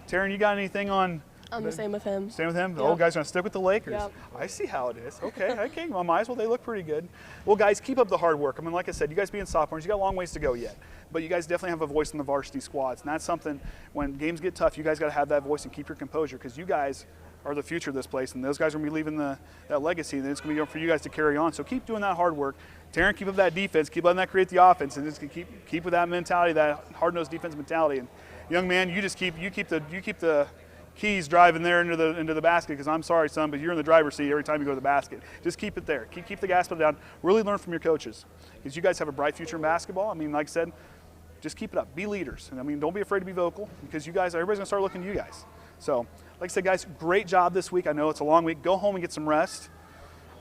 Taren, you got anything on? I'm the same with him. Same with him? The Yep. old guy's going to stick with the Lakers. Yep. I see how it is. Okay. Well, might as well. They look pretty good. Well, guys, keep up the hard work. I mean, like I said, you guys being sophomores, you got a long ways to go yet. But you guys definitely have a voice in the varsity squads. And that's something, when games get tough, you guys got to have that voice and keep your composure because you guys are the future of this place. And those guys are going to be leaving that legacy. And it's going to be for you guys to carry on. So keep doing that hard work. Taren, keep up that defense. Keep letting that create the offense. And just keep with that mentality, that hard-nosed defense mentality. And young man, you keep the keys driving there into the basket because I'm sorry, son, but you're in the driver's seat every time you go to the basket. Just keep it there. Keep the gas pedal down. Really learn from your coaches because you guys have a bright future in basketball. I mean, like I said, just keep it up. Be leaders. And I mean, don't be afraid to be vocal because everybody's going to start looking to you guys. So, like I said, guys, great job this week. I know it's a long week. Go home and get some rest.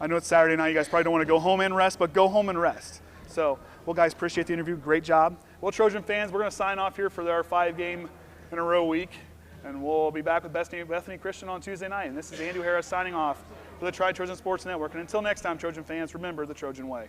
I know it's Saturday night. You guys probably don't want to go home and rest, but go home and rest. So, well, guys, appreciate the interview. Great job. Well, Trojan fans, we're going to sign off here for our 5-game-in-a-row week. And we'll be back with Bethany Christian on Tuesday night. And this is Andy O'Hara signing off for the Trojan Sports Network. And until next time, Trojan fans, remember the Trojan way.